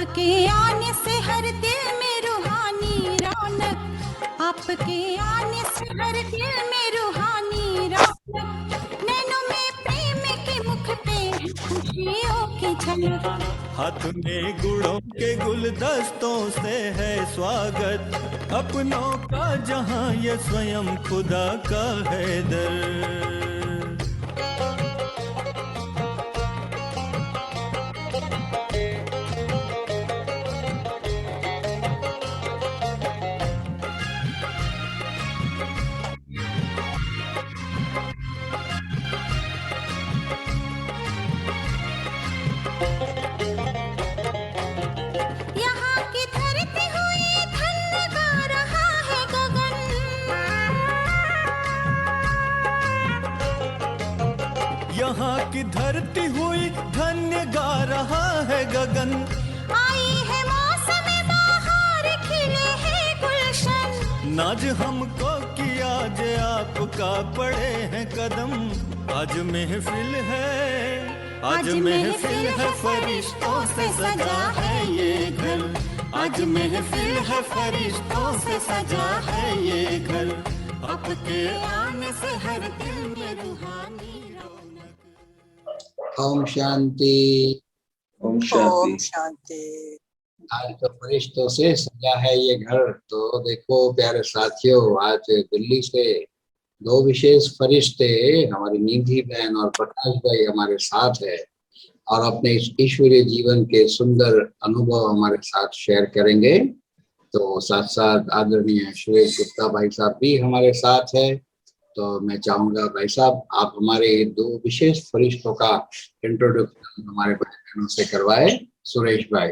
आपके आने से हर दिल में रूहानी रौनक, आपके आने से हर दिल में रूहानी रौनक, नैनों में प्रेम के मुख पे खुशियों की झलक। हाथ में गुड़ों के गुलदस्तों से है स्वागत, अपनों का जहां ये स्वयं खुदा का है दर। यहाँ की धरती हुई धन्य गा रहा है गगन, यहाँ की धरती हुई धन्य गा रहा है गगन, आई है मौसम बहार खिले हैं गुलशन, नाज हमको किया जे आपका पड़े हैं कदम। आज महफिल है, आज महफिल है, फरिश्तों से सजा है ये घर। आज महफिल है, फरिश्तों से सजा है ये घर। आपके आने से हर दिल में रूहानी रौनक। ओम शांति। ओम शांति। ओम शांति। आज तो फरिश्तों से सजा है ये घर। तो देखो प्यारे साथियों, आज दिल्ली से दो विशेष फरिश्ते, हमारी निधि बहन और प्रकाश भाई हमारे साथ है और अपने इस ईश्वरीय जीवन के सुंदर अनुभव हमारे साथ शेयर करेंगे। तो साथ साथ आदरणीय श्वेत गुप्ता भाई साहब भी हमारे साथ है। तो मैं चाहूंगा भाई साहब आप हमारे दो विशेष फरिश्तों का इंट्रोडक्शन हमारे भाई बहनों से करवाए। सुरेश भाई।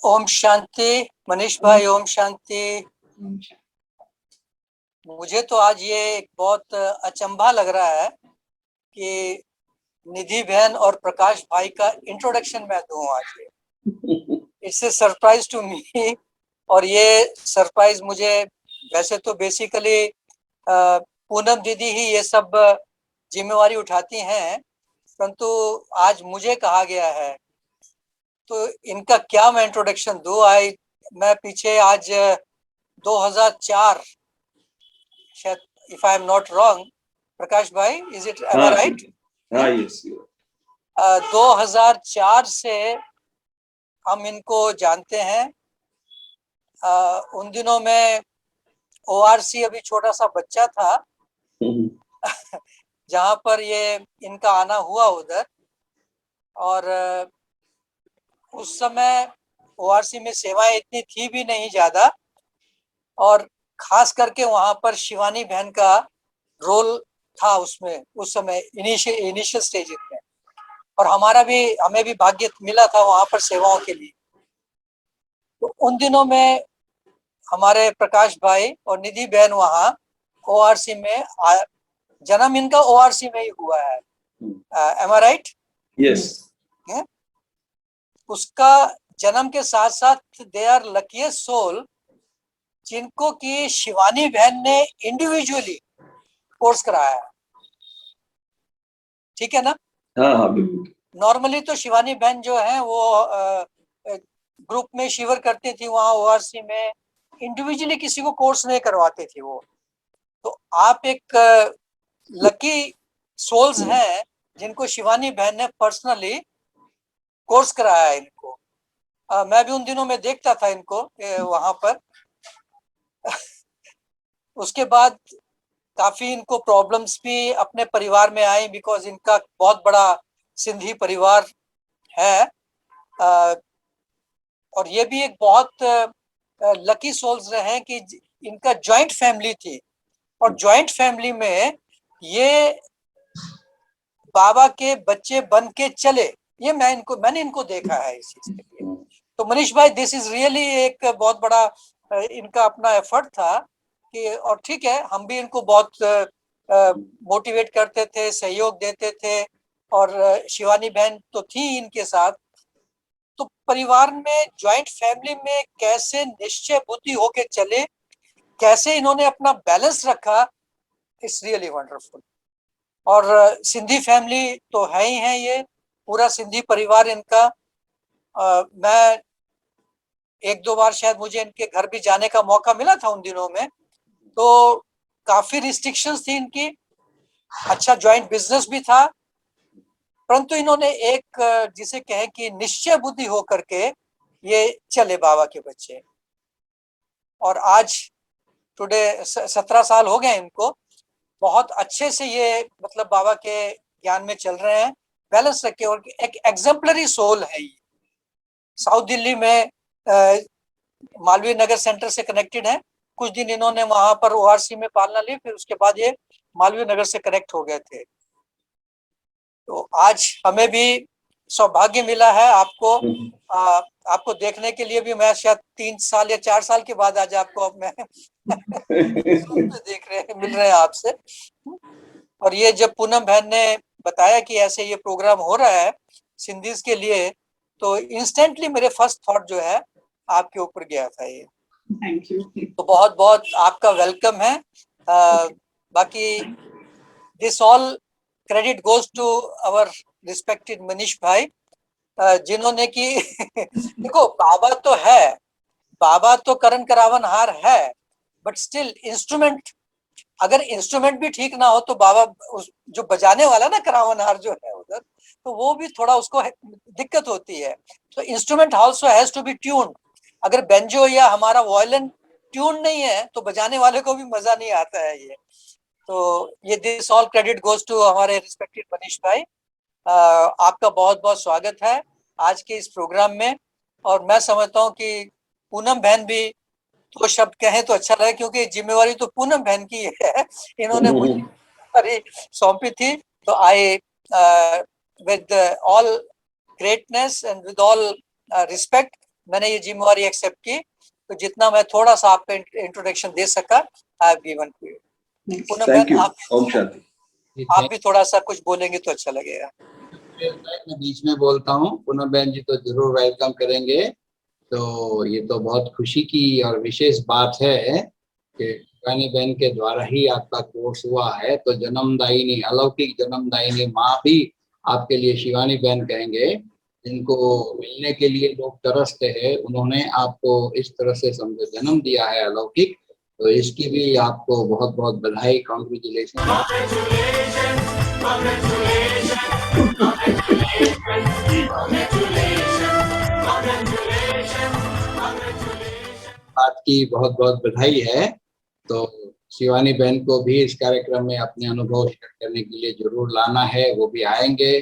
ओम शांति। मनीष भाई ओम शांति। मुझे तो आज ये एक बहुत अचंभा लग रहा है कि निधि बहन और प्रकाश भाई का इंट्रोडक्शन मैं दूं आज। It's a surprise to me. और ये सरप्राइज मुझे, वैसे तो बेसिकली पूनम दीदी ही ये सब जिम्मेवारी उठाती हैं, परंतु आज मुझे कहा गया है तो इनका क्या मैं इंट्रोडक्शन दूं। मैं पीछे आज 2004 शायद, if I am not wrong, Prakash भाई, is it am I right? हाँ, यस। 2004 से हम इनको जानते हैं। उन दिनों में ओआरसी अभी छोटा सा बच्चा था जहां पर ये इनका आना हुआ उधर। और उस समय ओआरसी में सेवाएं इतनी थी भी नहीं ज्यादा, और खास करके वहां पर शिवानी बहन का रोल था उसमें उस समय इनिशियल स्टेज में। और हमें भी भाग्य मिला था वहां पर सेवाओं के लिए। तो उन दिनों में हमारे प्रकाश भाई और निधि बहन वहाँ ओआरसी में जन्म इनका ओआरसी में ही हुआ है। M I right? यस। उसका जन्म के साथ साथ दे आर लकीएस्ट सोल जिनको कि शिवानी बहन ने इंडिविजुअली कोर्स कराया है। ठीक है ना? हाँ हाँ, बिल्कुल। नॉर्मली तो शिवानी बहन जो है वो ग्रुप में शिवर करती थी वहाँ ओआरसी में, इंडिविजुअली किसी को कोर्स नहीं करवाते थे वो। तो आप एक लकी सोल्स हैं जिनको शिवानी बहन ने पर्सनली कोर्स कराया है इनको। मैं भी उन दिनों में देखता था इनको वहां पर। उसके बाद काफी इनको प्रॉब्लम्स भी अपने परिवार में आई, बिकॉज इनका बहुत बड़ा सिंधी परिवार है। और ये भी एक बहुत लकी सोल्स रहे हैं कि इनका जॉइंट फैमिली थी, और जॉइंट फैमिली में ये बाबा के बच्चे बन के चले। ये मैंने इनको देखा है इस चीज के लिए। तो मनीष भाई, दिस इज रियली एक बहुत बड़ा इनका अपना एफर्ट था कि, और ठीक है, हम भी इनको बहुत मोटिवेट करते थे, सहयोग देते थे। और शिवानी बहन तो थी इनके साथ। तो परिवार में, जॉइंट फैमिली में कैसे निश्चय बुद्धि होके चले, कैसे इन्होंने अपना बैलेंस रखा, इट्स रियली वंडरफुल। और सिंधी फैमिली तो है ही है ये। पूरा सिंधी परिवार इनका, मैं 1-2 बार शायद मुझे इनके घर भी जाने का मौका मिला था उन दिनों में, तो काफी रिस्ट्रिक्शंस थी इनकी, अच्छा जॉइंट बिजनेस भी था, परंतु इन्होंने एक जिसे कहें कि निश्चय बुद्धि हो करके ये चले बाबा के बच्चे। और आज टुडे 17 साल हो गए इनको, बहुत अच्छे से ये मतलब बाबा के ज्ञान में चल रहे हैं, बैलेंस रखे, और एक एग्जाम्पलरी सोल है ये। साउथ दिल्ली में मालवीय नगर सेंटर से कनेक्टेड है, कुछ दिन इन्होंने वहां पर ओआरसी में पालना ली, फिर उसके बाद ये मालवीय नगर से कनेक्ट हो गए थे। तो आज हमें भी सौभाग्य मिला है आपको देखने के लिए भी। मैं शायद 3 साल या 4 साल के बाद आज आपको अब मैं मिल रहे हैं आपसे। और ये जब पूनम बहन ने बताया कि ऐसे ये प्रोग्राम हो रहा है सिंधीज के लिए, तो इंस्टेंटली मेरे फर्स्ट थॉट जो है आपके ऊपर गया था ये। Thank you. तो बहुत बहुत आपका वेलकम है। बाकी this all credit goes to our respected Manish भाई, जिन्होंने कि देखो बाबा तो है, बाबा तो करण करावन हार है, बट स्टिल इंस्ट्रूमेंट, अगर इंस्ट्रूमेंट भी ठीक ना हो तो बाबा जो बजाने वाला ना करावन हार जो है उधर, तो वो भी थोड़ा उसको दिक्कत होती है। तो instrument also has to be tuned. अगर बेंजो या हमारा वायलिन ट्यून नहीं है तो बजाने वाले को भी मजा नहीं आता है ये। तो ये this all credit goes to हमारे रिस्पेक्टेड मनीष भाई। आपका बहुत बहुत स्वागत है आज के इस प्रोग्राम में। और मैं समझता हूँ कि पूनम बहन भी 2 शब्द कहें तो अच्छा लगे, क्योंकि जिम्मेवारी तो पूनम बहन की है, इन्होंने मुझे सौंपी थी। तो I with all greatness and with all respect मैंने ये जिम्मेवारी एक्सेप्ट की। तो जितना मैं थोड़ा सा आपको इंट्रोडक्शन दे सका I have given to you. Poonam बहन आप भी थोड़ा सा कुछ बोलेंगे तो अच्छा लगेगा। मैं बीच में बोलता हूँ, पूनम बहन जी तो जरूर वेलकम करेंगे। तो ये तो बहुत खुशी की और विशेष बात है कि शिवानी बहन के द्वारा ही आपका कोर्स हुआ है। तो जन्मदायिनी, अलौकिक जन्मदायिनी माँ भी आपके लिए शिवानी बहन कहेंगे, जिनको मिलने के लिए लोग तरसते हैं। उन्होंने आपको इस तरह से समझो जन्म दिया है अलौकिक, तो इसकी भी आपको बहुत बहुत बधाई, कॉन्ग्रेचुलेशन। बात की बहुत बहुत बधाई है। तो शिवानी बहन को भी इस कार्यक्रम में अपने अनुभव शेयर करने के लिए जरूर लाना है, वो भी आएंगे।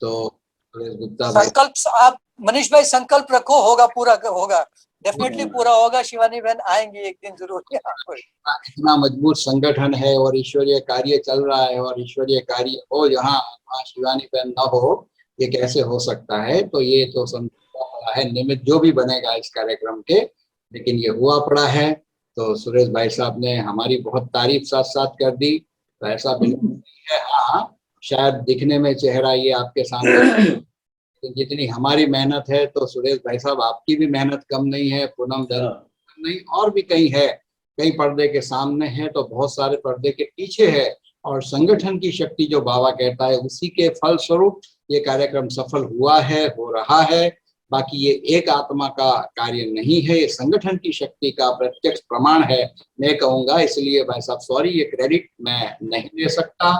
तो गुप्ता भाई, संकल्प आप मनीष भाई संकल्प रखो, होगा, पूरा होगा, डेफिनेटली पूरा होगा। शिवानी बहन आएंगी एक दिन जरूर यहाँ पर। इतना मजबूत संगठन है और ईश्वरीय कार्य चल रहा है, और ईश्वरीय कार्य हो जहाँ शिवानी बहन न हो, ये कैसे हो सकता है। तो ये तो समझा पड़ा है, निमित्त जो भी बनेगा इस कार्यक्रम के, लेकिन ये हुआ पड़ा है। तो सुरेश भाई साहब ने हमारी बहुत तारीफ साथ साथ कर दी। तो ऐसा बिल्कुल नहीं है, हाँ शायद दिखने में चेहरा ये आपके सामने, जितनी हमारी मेहनत है तो सुरेश भाई साहब आपकी भी मेहनत कम नहीं है, पूनम कम नहीं, और भी कहीं है, कई पर्दे के सामने है तो बहुत सारे पर्दे के पीछे है। और संगठन की शक्ति जो बाबा कहता है, उसी के फलस्वरूप ये कार्यक्रम सफल हुआ है, हो रहा है। बाकी ये एक आत्मा का कार्य नहीं है, ये संगठन की शक्ति का प्रत्यक्ष प्रमाण है, मैं कहूँगा। इसलिए भाई साहब सॉरी, ये क्रेडिट मैं नहीं दे सकता।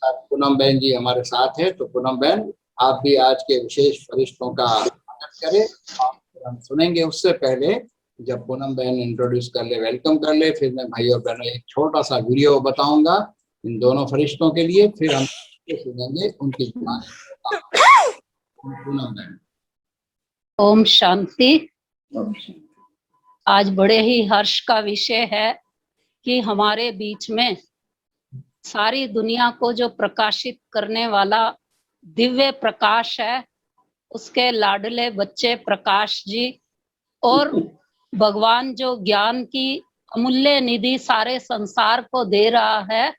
पूनम बहन जी हमारे साथ है, तो पूनम बहन आप भी आज के विशेष फरिश्तों का स्वागत करें। हम सुनेंगे, उससे पहले जब पूनम बहन इंट्रोड्यूस कर ले, वेलकम कर ले, फिर मैं भाई और बहनों एक छोटा सा वीडियो बताऊंगा इन दोनों फरिश्तों के लिए, फिर हम सुनेंगे उनकी जुबान। पूनम बहन। ओम शांति। आज बड़े ही हर्ष का विषय है कि हमारे बीच में सारी दुनिया को जो प्रकाशित करने वाला दिव्य प्रकाश है, उसके लाडले बच्चे प्रकाश जी, और भगवान जो ज्ञान की अमूल्य निधि सारे संसार को दे रहा है,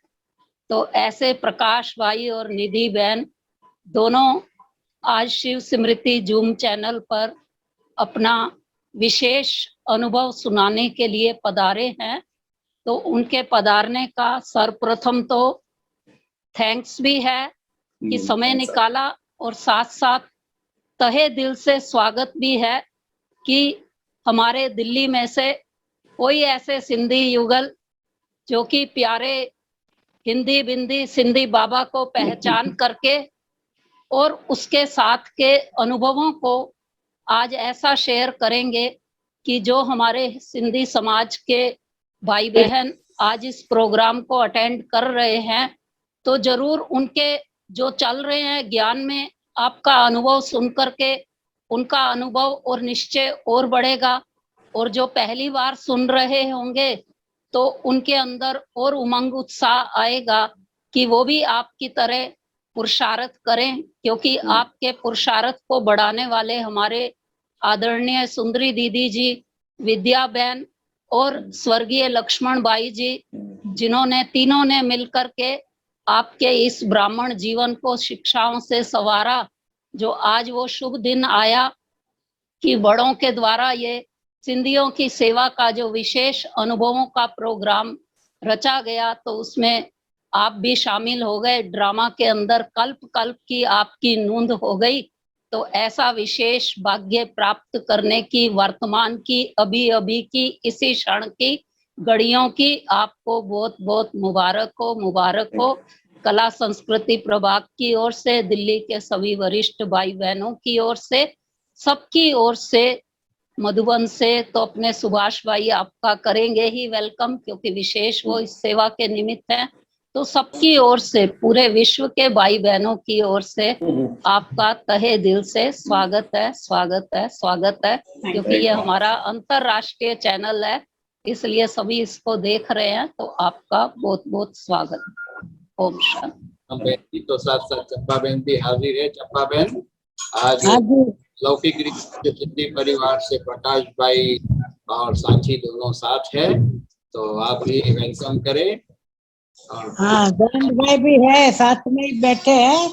तो ऐसे प्रकाश भाई और निधि बहन दोनों आज शिव स्मृति जूम चैनल पर अपना विशेष अनुभव सुनाने के लिए पधारे हैं। तो उनके पधारने का सर्वप्रथम तो थैंक्स भी है कि समय निकाला और साथ साथ तहे दिल से स्वागत भी है कि हमारे दिल्ली में से कोई ऐसे सिंधी युगल जो कि प्यारे हिंदी बिंदी सिंधी बाबा को पहचान करके और उसके साथ के अनुभवों को आज ऐसा शेयर करेंगे कि जो हमारे सिंधी समाज के भाई बहन आज इस प्रोग्राम को अटेंड कर रहे हैं, तो जरूर उनके जो चल रहे हैं ज्ञान में आपका अनुभव सुन करके उनका अनुभव और निश्चय और बढ़ेगा, और जो पहली बार सुन रहे होंगे तो उनके अंदर और उमंग उत्साह आएगा कि वो भी आपकी तरह पुरुषार्थ करें, क्योंकि आपके पुरुषार्थ को बढ़ाने वाले हमारे आदरणीय सुंदरी दीदी जी, विद्या बहन और स्वर्गीय लक्ष्मण बाई जी, जिन्होंने तीनों ने मिलकर के आपके इस ब्राह्मण जीवन को शिक्षाओं से संवारा। जो आज वो शुभ दिन आया कि बड़ों के द्वारा ये सिंधियों की सेवा का जो विशेष अनुभवों का प्रोग्राम रचा गया, तो उसमें आप भी शामिल हो गए। ड्रामा के अंदर कल्प कल्प की आपकी नूंद हो गई। तो ऐसा विशेष भाग्य प्राप्त करने की, वर्तमान की, अभी अभी की, इसी क्षण की घड़ियों की आपको बहुत बहुत मुबारक हो, मुबारक हो। कला संस्कृति प्रभाग की ओर से, दिल्ली के सभी वरिष्ठ भाई बहनों की ओर से, सबकी ओर से, मधुबन से तो अपने सुभाष भाई आपका करेंगे ही वेलकम, क्योंकि विशेष वो इस सेवा के निमित्त हैं। तो सबकी ओर से, पूरे विश्व के भाई बहनों की ओर से आपका तहे दिल से स्वागत है, स्वागत है, स्वागत है। क्योंकि ये हमारा अंतरराष्ट्रीय चैनल है, इसलिए सभी इसको देख रहे हैं, तो आपका बहुत बहुत स्वागत। ओम शांति। तो साथ साथ चंपा बहन भी हाजिर है। चंपा बहन, आज लौकिक रीति जो सिंधी परिवार से प्रकाश भाई और साथी दोनों साथ है, तो आप भी वेलकम करें। हाँ, जयंत भाई भी है, साथ में ही बैठे हैं,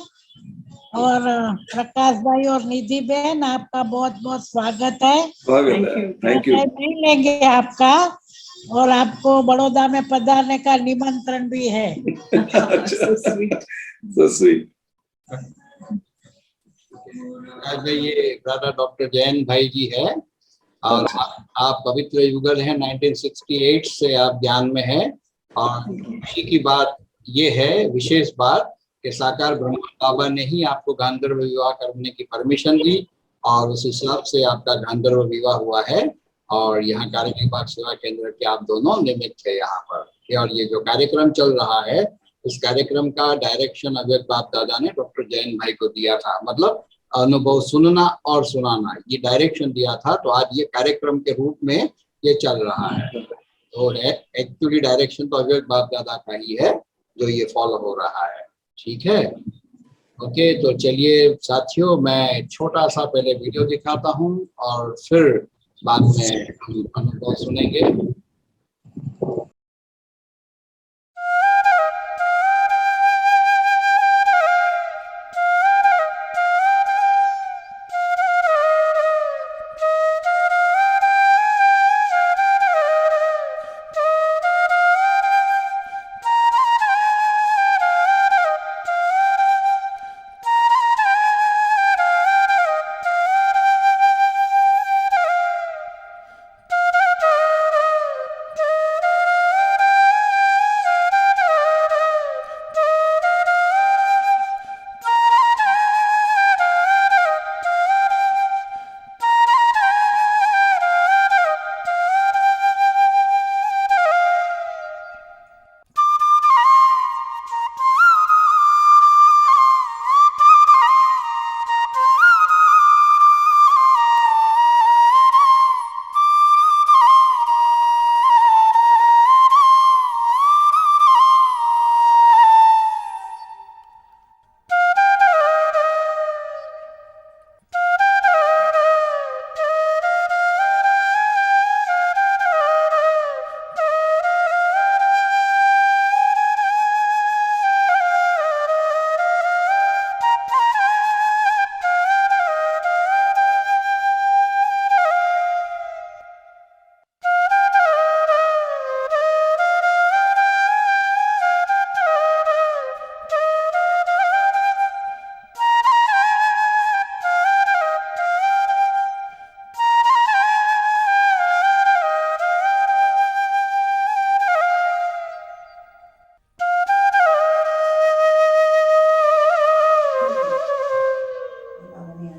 और प्रकाश भाई और निधि बहन, आपका बहुत बहुत स्वागत है। Thank you. नहीं लेंगे आपका, और आपको बड़ौदा में पधारने का निमंत्रण भी है। So sweet. आज ये ब्रदर डॉक्टर जैन भाई जी है, और आप पवित्र युगल हैं, 1968 से आप ज्ञान में हैं। और खुशी की बात ये है, विशेष बात, कि साकार ब्रह्मा बाबा ने ही आपको गांधर्व विवाह करने की परमिशन दी, और उस हिसाब से आपका गांधर्व विवाह हुआ है। और यहाँ कार्यक्रम विभाग सेवा केंद्र के आप दोनों निमित्त है यहाँ पर। और ये जो कार्यक्रम चल रहा है, इस कार्यक्रम का डायरेक्शन अव्यक्त बाप दादा ने डॉक्टर जैन भाई को दिया था। मतलब अनुभव सुनना और सुनाना, ये डायरेक्शन दिया था। तो आज ये कार्यक्रम के रूप में ये चल रहा है। तो एक्चुअली डायरेक्शन तो अव्यक्त बाप दादा का ही है, जो ये फॉलो हो रहा है। ठीक है, ओके। तो चलिए साथियों, मैं छोटा सा पहले वीडियो दिखाता हूँ, और फिर बाद में हम अनुभव सुनेंगे।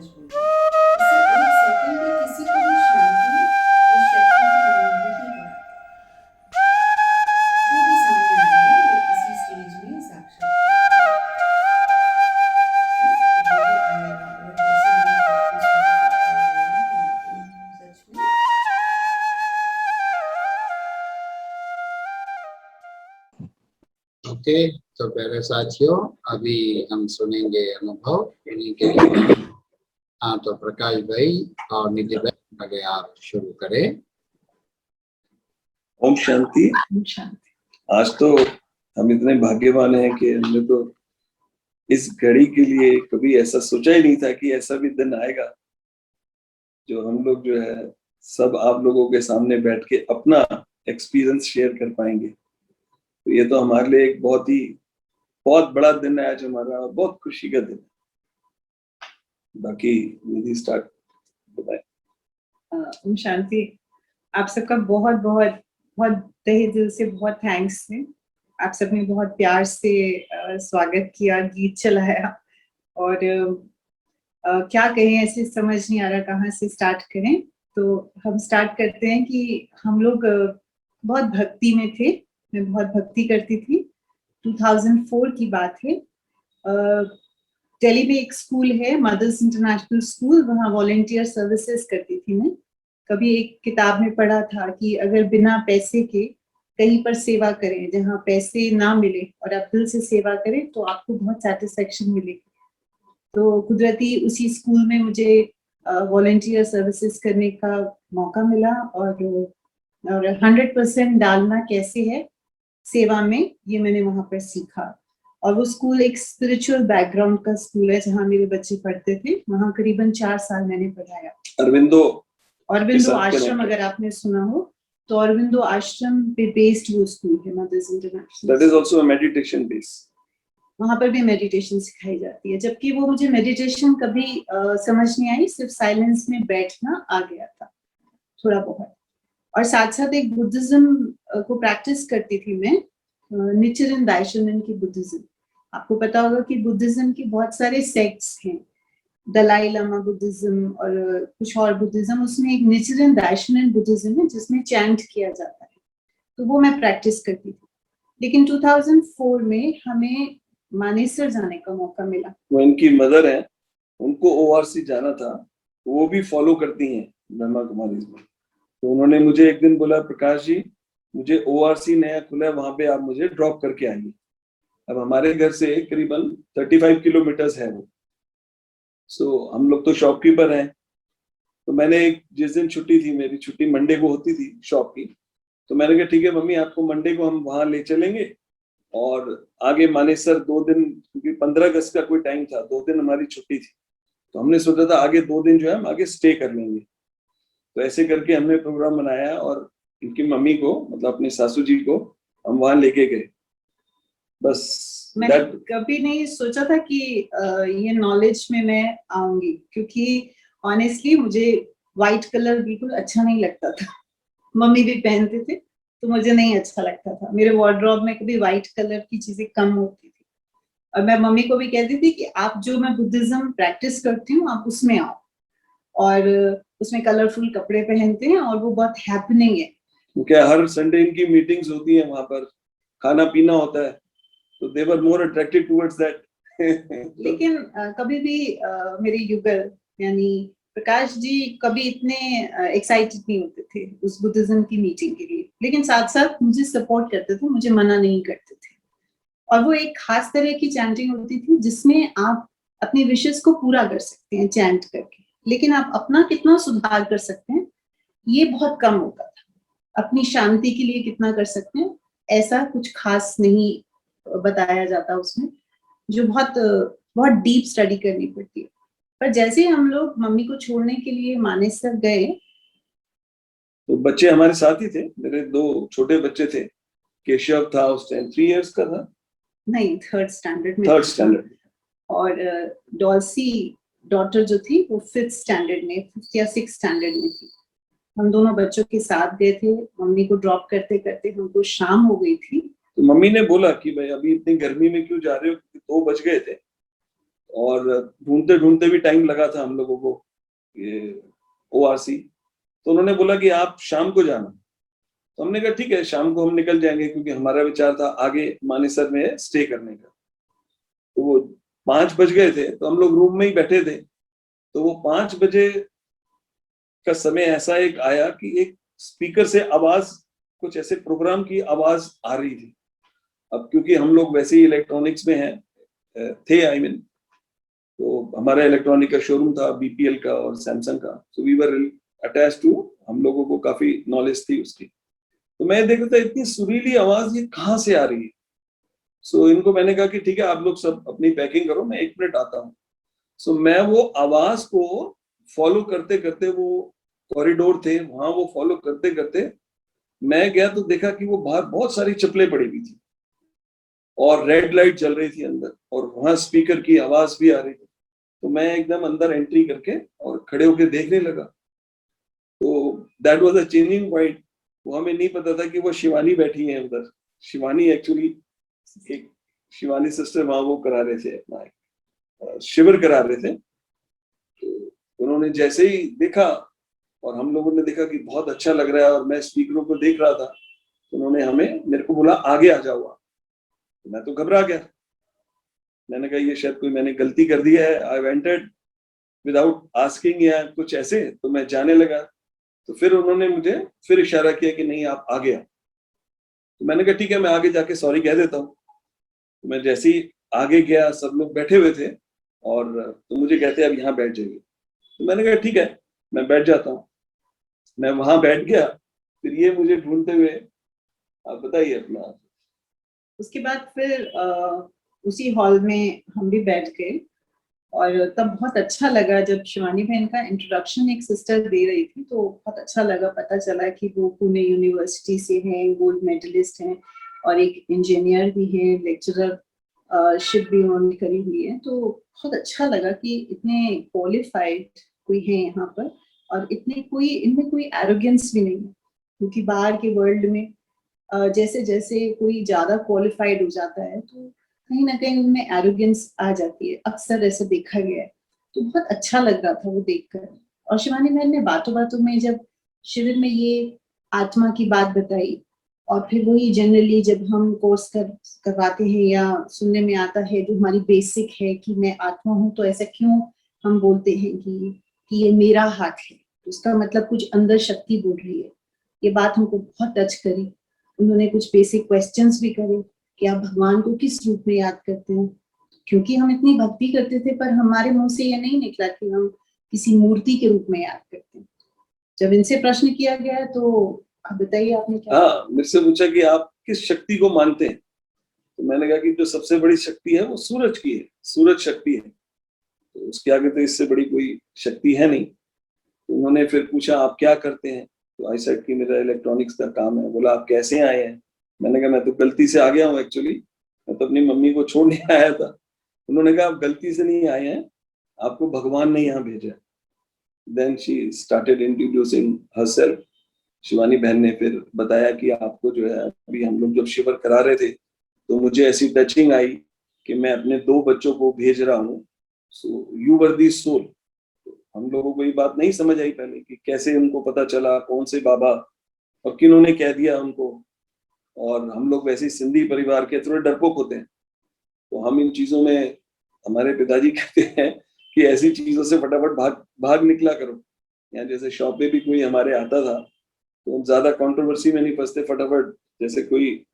प्रकाश भाई, इससे एक सेकंड में किसी को भी शांति और शक्ति की अनुभूति कराते हैं। वो भी सामने आएंगे जो इसी स्टेज में साक्षात वो भी आएगा। और जैसे मैंने प्रैक्टिस करी सच में ओके, तो प्यारे साथियों, अभी हम सुनेंगे अनुभव इन्हीं के लिए। हाँ, तो प्रकाश भाई और निधि भाई आगे आप शुरू करें। ओम शांति। आज तो हम इतने भाग्यवान हैं कि हमने तो इस घड़ी के लिए कभी ऐसा सोचा ही नहीं था कि ऐसा भी दिन आएगा जो हम लोग जो है सब आप लोगों के सामने बैठ के अपना एक्सपीरियंस शेयर कर पाएंगे। तो ये तो हमारे लिए एक बहुत बड़ा दिन है आज हमारा, और बहुत खुशी का दिन है। बाकी निधि स्टार्ट बताएं। ओम शांति। आप सबका बहुत बहुत बहुत तहे दिल से बहुत थैंक्स है। आप सबने बहुत प्यार से स्वागत किया, गीत चलाया, और क्या कहें, ऐसे समझ नहीं आ रहा कहाँ से स्टार्ट करें। तो हम स्टार्ट करते हैं कि हम लोग बहुत भक्ति में थे, मैं बहुत भक्ति करती थी। 2004 की बात है। दिल्ली में एक स्कूल है, मदर्स इंटरनेशनल स्कूल, वहाँ वॉलंटियर सर्विसेज करती थी मैं। कभी एक किताब में पढ़ा था कि अगर बिना पैसे के कहीं पर सेवा करें जहाँ पैसे ना मिले और आप दिल से सेवा करें तो आपको बहुत सेटिस्फेक्शन मिलेगी। तो कुदरती उसी स्कूल में मुझे वॉलंटियर सर्विसेज करने का मौका मिला, और 100% डालना कैसे है सेवा में, ये मैंने वहां पर सीखा। और वो स्कूल एक स्पिरिचुअल बैकग्राउंड का स्कूल है जहाँ मेरे बच्चे पढ़ते थे। वहाँ करीबन 4 साल मैंने पढ़ाया। अरविंदो आश्रम, अगर आपने सुना हो तो अरविंदो आश्रम पे बेस्ड वो स्कूल है, mother's international. That is also a meditation base. वहां पर भी मेडिटेशन सिखाई जाती है, जबकि वो मुझे मेडिटेशन कभी समझ नहीं आई, सिर्फ साइलेंस में बैठना आ गया था थोड़ा बहुत। और साथ साथ एक बुद्धिज्म को प्रैक्टिस करती थी मैं, निचिरेन दाइशनन की बुद्धिज्म। आपको पता होगा कि बुद्धिज्म की बहुत सारे सेक्ट्स हैं, दलाई लामा बुद्धिज्म और कुछ और बुद्धिज्म। उसमें एक निचिरेन दाइशनन बुद्धिज्म है जिसमें चैंट किया जाता है, तो वो मैं प्रैक्टिस करती थी। लेकिन 2004 में हमें मानेसर जाने का मौका मिला। वो इनकी मदर है, उनको ओआरसी जाना था, वो भी फॉलो करती हैं ब्रह्मा कुमारी में। तो उन्होंने मुझे एक दिन बोला, प्रकाश जी मुझे ओआरसी नया खुला है, वहां पे आप मुझे ड्रॉप करके आइए। अब हमारे घर से करीबन 35 किलोमीटर है वो। सो हम लोग तो शॉपकीपर हैं, तो मैंने जिस दिन छुट्टी थी, मेरी छुट्टी मंडे को होती थी शॉप की, तो मैंने कहा ठीक है मम्मी, आपको मंडे को हम वहां ले चलेंगे और आगे मानेसर 2 दिन, क्योंकि 15 अगस्त का कोई टाइम था, 2 दिन हमारी छुट्टी थी, तो हमने सोचा था आगे 2 दिन जो है हम आगे स्टे कर लेंगे। तो ऐसे करके हमने प्रोग्राम बनाया और इनकी मम्मी को, मतलब अपनी सासू जी को, हम वहां लेके गए। बस मैंने कभी नहीं सोचा था कि ये नॉलेज में मैं आऊंगी, क्योंकि ऑनेस्टली मुझे व्हाइट कलर बिल्कुल अच्छा नहीं लगता था। मम्मी भी पहनते थे तो मुझे नहीं अच्छा लगता था। मेरे वार्डरोब में कभी व्हाइट कलर की चीजें कम होती थी, और मैं मम्मी को भी कहती थी कि आप जो मैं बुद्धिज्म प्रैक्टिस करती हूँ आप उसमें आओ, और उसमें कलरफुल कपड़े पहनते हैं और वो बहुत हैपनिंग है। क्योंकि हर संडे इनकी मीटिंग्स होती है, वहां पर खाना पीना होता है, तो दे वर मोर अट्रैक्टेड टुवर्ड्स दैट। लेकिन कभी भी मेरे युगल यानी प्रकाश जी कभी इतने एक्साइटेड नहीं होते थे उस बुद्धिज्म की मीटिंग के लिए, लेकिन साथ साथ मुझे सपोर्ट करते थे, मुझे मना नहीं करते थे। और वो एक खास तरह की चैंटिंग होती थी जिसमें आप अपनी विशेष को पूरा कर सकते हैं चैंट करके, लेकिन आप अपना कितना सुधार कर सकते हैं ये बहुत कम होता था। अपनी शांति के लिए कितना कर सकते हैं ऐसा कुछ खास नहीं बताया जाता उसमें, जो बहुत डीप स्टडी करनी पड़ती है। पर जैसे हम लोग मम्मी को छोड़ने के लिए मानेसर गए, तो बच्चे हमारे साथ ही थे। मेरे 2 छोटे बच्चे थे, केशव था उस टाइम 3 इयर्स का था, नहीं 3rd स्टैंडर्ड में, 3rd स्टैंडर्ड, और डॉल्सी डॉटर जो थी वो 5th स्टैंडर्ड में, 5th या 6th स्टैंडर्ड में थी। हम दोनों बच्चों के साथ गए थे। मम्मी को ड्रॉप करते करते हमको शाम हो गई थी। तो मम्मी ने बोला कि भाई अभी इतनी गर्मी में क्यों जा रहे हो, 2 बज गए थे। और ढूंढते ढूंढते भी टाइम लगा था हम लोगों को ये ORC। तो उन्होंने बोला कि आप शाम को जाना। तो हमने कहा ठीक है, शाम को हम निकल जाएंगे, क्योंकि हमारा विचार था आगे मानेसर में स्टे करने का। तो वो 5 बज गए थे, तो हम लोग रूम में ही बैठे थे। तो वो 5 बजे का समय ऐसा एक आया कि एक स्पीकर से आवाज, कुछ ऐसे प्रोग्राम की आवाज आ रही थी। अब क्योंकि हम लोग वैसे ही इलेक्ट्रॉनिक्स में हैं थे, आई मीन, तो हमारा इलेक्ट्रॉनिक का शोरूम था BPL का और सैमसंग का, तो वी वर अटैच टू, हम लोगों को काफी नॉलेज थी उसकी। तो मैं देख रहा था इतनी सुरीली आवाज ये कहाँ से आ रही है। सो इनको मैंने कहा कि ठीक है, आप लोग सब अपनी पैकिंग करो, मैं 1 मिनट आता हूँ। सो मैं वो आवाज को फॉलो करते करते, वो कॉरिडोर थे वहां, वो फॉलो करते करते मैं गया तो देखा कि वो बाहर बहुत सारी चप्पलें पड़ी हुई थी और रेड लाइट जल रही थी अंदर, और वहां स्पीकर की आवाज भी आ रही थी। तो मैं एकदम अंदर एंट्री करके और खड़े होके देखने लगा। तो that was a changing point. वो हमें नहीं पता था कि वो शिवानी बैठी है उधर। शिवानी एक्चुअली, एक शिवानी सिस्टर वहां वो करा रहे थे, अपना शिविर करा रहे थे। तो उन्होंने जैसे ही देखा और हम लोगों ने देखा कि बहुत अच्छा लग रहा है, और मैं स्पीकरों को देख रहा था, तो उन्होंने मेरे को बोला आगे आ जाओ। तो मैं तो घबरा गया। मैंने कहा ये शायद कोई मैंने गलती कर दी है। आई वेंटेड विदाउट आस्किंग या कुछ ऐसे, तो मैं जाने लगा। तो फिर उन्होंने मुझे फिर इशारा किया कि नहीं आप आगे आओ। तो मैंने कहा ठीक है, मैं आगे जाके सॉरी कह देता हूँ। तो मैं जैसे ही आगे गया, सब लोग बैठे हुए थे, और तो मुझे कहते अब यहाँ बैठ जाइए। तो मैंने कहा ठीक है, मैं बैठ जाता हूँ। मैं वहां बैठ गया, फिर ये मुझे ढूंढते हुए, आप बताइए अपना। उसके बाद फिर उसी हॉल में हम भी बैठ गए, और तब बहुत अच्छा लगा जब शिवानी बहन का इंट्रोडक्शन एक सिस्टर दे रही थी। तो बहुत अच्छा लगा, पता चला कि वो पुणे यूनिवर्सिटी से हैं, गोल्ड मेडलिस्ट हैं, और एक इंजीनियर भी हैं, लेक्चरर शिप भी उन्होंने करी हुई है। तो बहुत अच्छा लगा कि इतने क्वालिफाइड कोई है यहाँ पर, और इनमें कोई एरोगेंस भी नहीं है। क्योंकि बाहर के वर्ल्ड में जैसे जैसे कोई ज्यादा क्वालिफाइड हो जाता है, तो कहीं ना कहीं उनमें एरोगेंस आ जाती है, अक्सर ऐसा देखा गया है। तो बहुत अच्छा लग रहा था वो देखकर। और शिवानी बहन ने बातों बातों में जब शिविर में ये आत्मा की बात बताई, और फिर वही जनरली जब हम कोर्स करवाते हैं या सुनने में आता है, जो हमारी बेसिक है कि मैं आत्मा हूँ, तो ऐसा क्यों हम बोलते हैं कि ये मेरा हाथ है, तो उसका मतलब कुछ अंदर शक्ति बोल रही है। ये बात हमको बहुत टच करी। उन्होंने कुछ बेसिक क्वेश्चंस भी करे कि आप भगवान को किस रूप में याद करते हैं, क्योंकि हम इतनी भक्ति करते थे, पर हमारे मुंह से ये नहीं निकला कि हम किसी मूर्ति के रूप में याद करते हैं। जब इनसे प्रश्न किया गया, तो आप बताइए आपने क्या। हाँ, मेरे से पूछा कि आप किस शक्ति को मानते हैं। तो मैंने कहा कि जो सबसे बड़ी शक्ति है वो सूरज की है, सूरज शक्ति है, तो उसके आगे तो इससे बड़ी कोई शक्ति है नहीं। तो उन्होंने फिर पूछा आप क्या करते हैं। तो आई सेड कि मेरा इलेक्ट्रॉनिक्स का काम है। बोला आप कैसे आए हैं। मैंने कहा मैं तो गलती से आ गया हूँ एक्चुअली, मैं तो अपनी मम्मी को छोड़ने आया था। उन्होंने कहा आप गलती से नहीं आए हैं, आपको भगवान ने यहाँ भेजा। Then she started introducing herself. Shivani बहन ने फिर बताया कि आपको जो है, अभी हम लोग जब शिविर करा रहे थे, तो मुझे ऐसी टचिंग आई कि मैं अपने 2 बच्चों को भेज रहा हूँ। So you were the soul. हम लोगों को ये बात नहीं समझ आई पहले कि कैसे उनको पता चला कौन से बाबा और किन्होंने कह दिया उनको। और हम लोग वैसे सिंधी परिवार के थोड़े डरपोक होते हैं, तो हम इन चीजों में, हमारे पिताजी कहते हैं कि ऐसी चीजों से फटाफट भाग निकला करो। या जैसे शॉप पे भी कोई हमारे आता था, तो हम ज्यादा कंट्रोवर्सी में नहीं फंसते, फटाफट जैसे कोई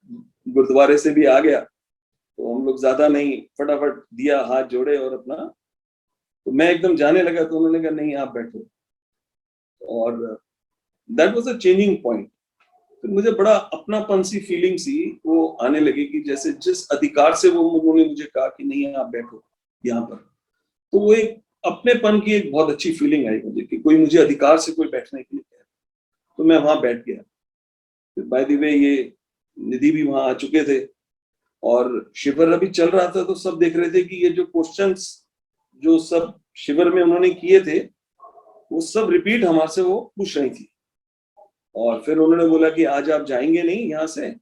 गुरुद्वारे से भी आ गया तो हम लोग ज्यादा नहीं, फटाफट दिया, हाथ जोड़े और अपना। तो मैं एकदम जाने लगा, तो उन्होंने कहा नहीं आप बैठो। और that was a changing point. फिर मुझे बड़ा अपनापन सी फीलिंग सी वो आने लगी कि जैसे जिस अधिकार से वो उन्होंने मुझे कहा कि नहीं आप बैठो यहाँ पर, तो वो एक अपनेपन की एक बहुत अच्छी फीलिंग आई मुझे कि कोई मुझे अधिकार से कोई बैठने के लिए कह। तो मैं वहां बैठ गया। फिर बाय द वे ये निधि भी वहां आ चुके थे, और शिविर अभी चल रहा था, तो सब देख रहे थे कि ये जो क्वेश्चंस जो सब शिविर में उन्होंने किए थे, वो सब रिपीट हमारे से वो पूछ रही थी। और फिर उन्होंने बोला कि आज आप जाएंगे नहीं यहाँ से,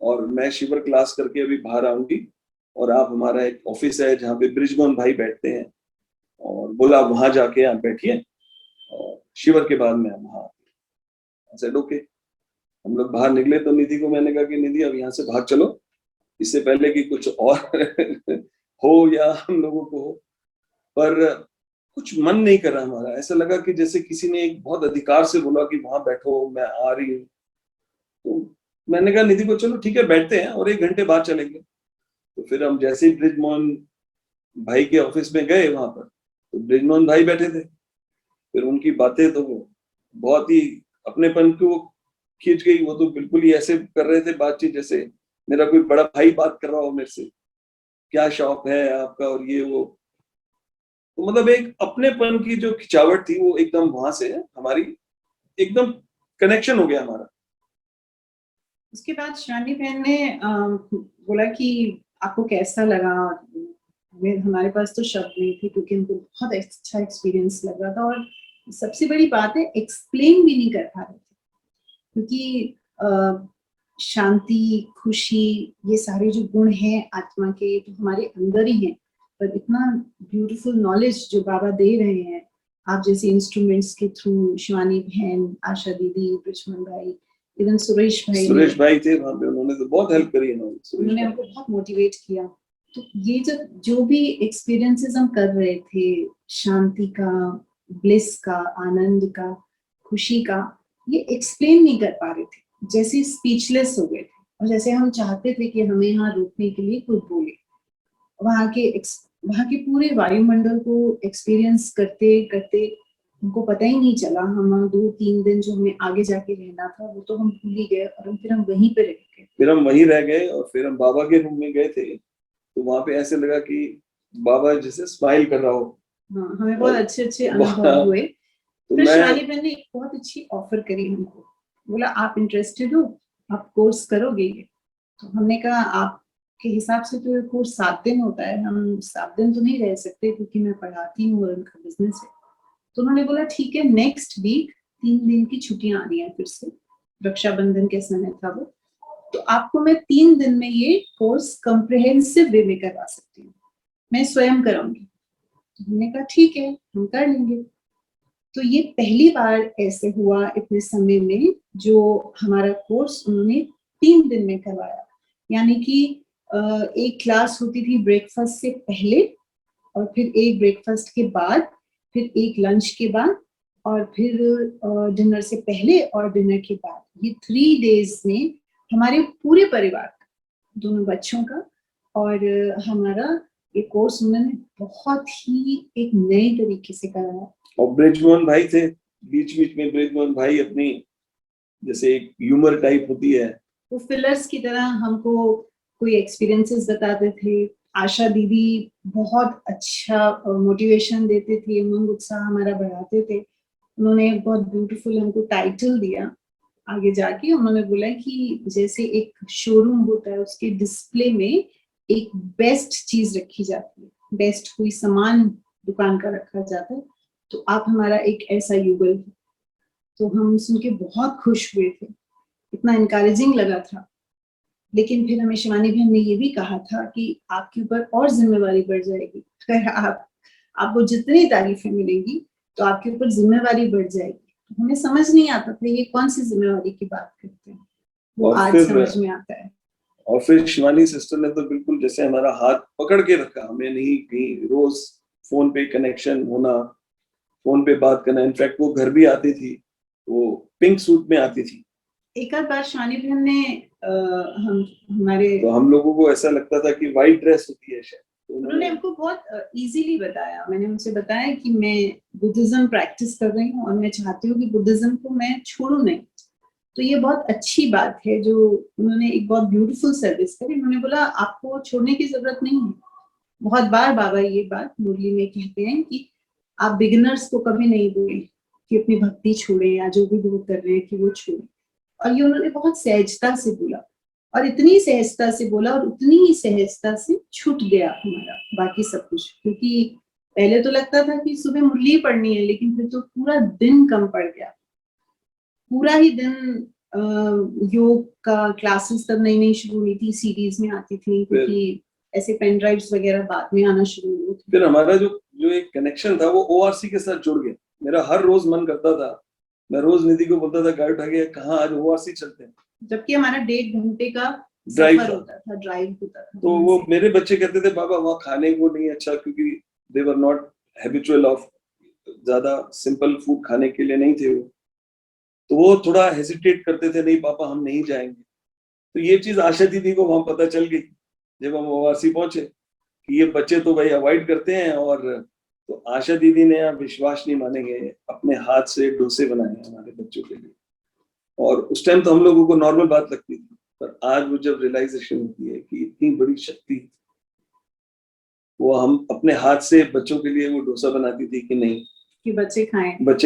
और मैं शिविर क्लास करके अभी बाहर आऊंगी, और आप, हमारा एक ऑफिस है जहाँ पे ब्रिजमोहन भाई बैठते हैं, और बोला वहां जाके आप बैठिए और शिविर के बाद में हम वहाँ सेड ओके। हम लोग बाहर निकले तो निधि को मैंने कहा कि निधि अब यहाँ से भाग चलो, इससे पहले कि कुछ और हो या हम लोगों को हो। पर कुछ मन नहीं कर रहा हमारा, ऐसा लगा कि जैसे किसी ने एक बहुत अधिकार से बोला कि वहां बैठो, मैं आ रही हूँ। तो मैंने कहा निधि को चलो ठीक है बैठते हैं और 1 घंटे बाद चलेंगे। तो फिर हम जैसे ही ब्रिजमोहन भाई के ऑफिस में गए वहां पर, तो ब्रिजमोहन भाई बैठे थे। फिर उनकी बातें तो बहुत ही अपनेपन को खींच गई। वो तो बिल्कुल ही ऐसे कर रहे थे बातचीत जैसे मेरा कोई बड़ा भाई बात कर रहा हो मेरे से, क्या शौक है आपका और ये वो। तो मतलब एक अपनेपन की जो खिंचावट थी वो एकदम वहां से हमारी एकदम कनेक्शन हो गया हमारा। उसके बाद शिवानी बहन ने बोला कि आपको कैसा लगा। हमारे पास तो शब्द नहीं थे क्योंकि उनको बहुत अच्छा एक्सपीरियंस लग रहा था, और सबसे बड़ी बात है एक्सप्लेन भी नहीं कर पा रहे थे क्योंकि शांति, खुशी, ये सारे जो गुण हैं आत्मा के तो हमारे अंदर ही हैं, पर इतना ब्यूटीफुल नॉलेज जो बाबा दे रहे हैं आप जैसे इंस्ट्रूमेंट्स के थ्रू, शिवानी बहन, आशा दीदी, ब्रिजमोहन भाई, इवन सुरेश भाई थे वहां पे, उन्होंने तो बहुत हेल्प करी है। उन्होंने हमको बहुत मोटिवेट किया। तो ये जो भी एक्सपीरियंसेस हम कर रहे थे, शांति का, ब्लिस का, आनंद का, खुशी का, ये एक्सप्लेन नहीं कर पा रहे थे, जैसे स्पीचलेस हो गए थे। और जैसे हम चाहते थे कि हमें यहाँ रोकने के लिए कोई बोले। वहाँ के पूरे वायुमंडल को एक्सपीरियंस करते करते हमको पता ही नहीं चला। हम 2-3 दिन जो हमें आगे जाके रहना था वो तो हम भूल ही गए, और फिर हम वहीं पे रह गए। फिर हम वहीं रह गए और फिर हम बाबा के रूम में गए थे, तो वहां पे ऐसे लगा कि बाबा जैसे स्माइल कर रहा हो। हाँ, हमें बहुत अच्छे अनुभव हुए। तो फिर शिवानी बहन ने एक बहुत अच्छी ऑफर करी हमको, बोला आप इंटरेस्टेड हो, आप कोर्स करोगे? तो हमने कहा आपके हिसाब से तो ये कोर्स 7 दिन होता है, हम 7 दिन तो नहीं रह सकते क्योंकि मैं पढ़ाती हूँ और उनका बिजनेस है। तो उन्होंने बोला ठीक है, नेक्स्ट वीक 3 दिन की छुट्टियां आ रही हैं फिर से, रक्षाबंधन के समय था वो, तो आपको मैं 3 दिन में ये कोर्स कॉम्प्रिहेंसिव वे में करवा सकती हूँ, मैं स्वयं कराऊंगी। तो हमने कहा ठीक है, हम कर लेंगे। तो ये पहली बार ऐसे हुआ इतने समय में जो हमारा कोर्स उन्होंने 3 दिन में करवाया। यानी कि एक क्लास होती थी ब्रेकफास्ट से पहले, और फिर एक ब्रेकफास्ट के बाद, फिर एक लंच के बाद, और फिर डिनर से पहले और डिनर के बाद। ये 3 डेज में हमारे पूरे परिवार का, दोनों बच्चों का और हमारा ये कोर्स उन्होंने बहुत ही एक नए तरीके से कराया। और ब्रिजमोहन भाई थे बीच बीच में। ब्रिजमोहन भाई अपनी जैसे एक ह्यूमर टाइप होती है, वो फिलर्स की तरह हमको कोई एक्सपीरियंसेस बताते थे। आशा दीदी बहुत अच्छा मोटिवेशन देते थे, उमंग उत्साह हमारा बढ़ाते थे। उन्होंने बहुत ब्यूटीफुल हमको टाइटल दिया आगे जाके। उन्होंने बोला कि जैसे एक शोरूम होता है, उसके डिस्प्ले में एक बेस्ट चीज रखी जाती है, बेस्ट कोई सामान दुकान का रखा जाता है, तो आप हमारा एक ऐसा युगल है। तो हम सुन के बहुत खुश हुए थे, इतना इनकरेजिंग लगा था। लेकिन फिर हमें शिवानी बहन ने ये भी कहा था कि आपके ऊपर और जिम्मेवारी बढ़ जाएगी, अगर आपको जितनी तारीफें मिलेंगी तो आपके ऊपर जिम्मेवारी बढ़ जाएगी। तो हमें समझ नहीं आता था ये कौन सी जिम्मेवारी की बात करते हैं, वो आज समझ में आता है। और फिर शिवानी सिस्टर ने तो बिल्कुल जैसे हमारा हाथ पकड़ के रखा, हमें नहीं कहीं रोज फोन पे कनेक्शन होना, फोन पे बात करना। इनफैक्ट वो घर भी आती थी, वो पिंक सूट में आती थी। एक आध बार शिवानी बहन ने हमारे, तो हम लोगों को ऐसा लगता था कि वाइट ड्रेस होती है शायद, तो उन्होंने हमको बहुत इजीली बताया। मैंने उनसे बताया कि मैं बुद्धिज्म प्रैक्टिस कर रही हूँ और मैं चाहती हूँ कि बुद्धिज्म को मैं छोड़ू नहीं। तो ये बहुत अच्छी बात है जो उन्होंने एक बहुत ब्यूटीफुल सर्विस करी। उन्होंने बोला आपको छोड़ने की जरूरत नहीं है। बहुत बार बाबा ये बात मुरली में कहते हैं कि आप बिगिनर्स को कभी नहीं बोले कि अपनी भक्ति छोड़े या जो भी वो कर रहे हैं कि वो छोड़े। और ये उन्होंने बहुत सहजता से बोला, और इतनी सहजता से बोला और उतनी ही सहजता से छूट गया हमारा बाकी सब कुछ। क्योंकि पहले तो लगता था कि सुबह मुरली पढ़नी है, लेकिन फिर तो पूरा दिन कम पड़ गया। पूरा ही दिन योग का क्लासेस तब नई नई शुरू हुई थी, सीरीज में आती थी, क्योंकि ऐसे पेन ड्राइव्स वगैरह बाद में आना शुरू हुए थे। फिर हमारा जो एक कनेक्शन था वो ओआरसी के साथ जुड़ गया। मेरा हर रोज मन करता था, मैं रोज निधि को बोलता था गाड़ी उठा के कहाँ आज ओआरसी चलते हैं, जबकि हमारा 1.5 घंटे का ड्राइव सफर था। होता था, ड्राइव होता था। तो वो मेरे बच्चे कहते थे बाबा वहाँ खाने को नहीं अच्छा, क्योंकि दे वर नॉट हैबिचुअल ऑफ ज्यादा सिंपल फूड खाने के लिए नहीं थे वो, तो वो थोड़ा हेजिटेट करते थे, नहीं पापा हम नहीं जाएंगे। तो ये चीज आशा दीदी को वहां पता चल गई जब हम ओआरसी पहुंचे कि ये बच्चे तो भाई अवॉइड करते हैं। और तो आशा दीदी ने, आप विश्वास नहीं मानेंगे, अपने हाथ से डोसे बनाए हमारे बच्चों के लिए। और उस टाइम तो हम लोगों को नॉर्मल बात लगती थी, पर आज वो जब रियलाइजेशन होती है कि इतनी बड़ी शक्ति, वो हम अपने हाथ से बच्चों के लिए वो डोसा बनाती थी कि नहीं कि बच्चे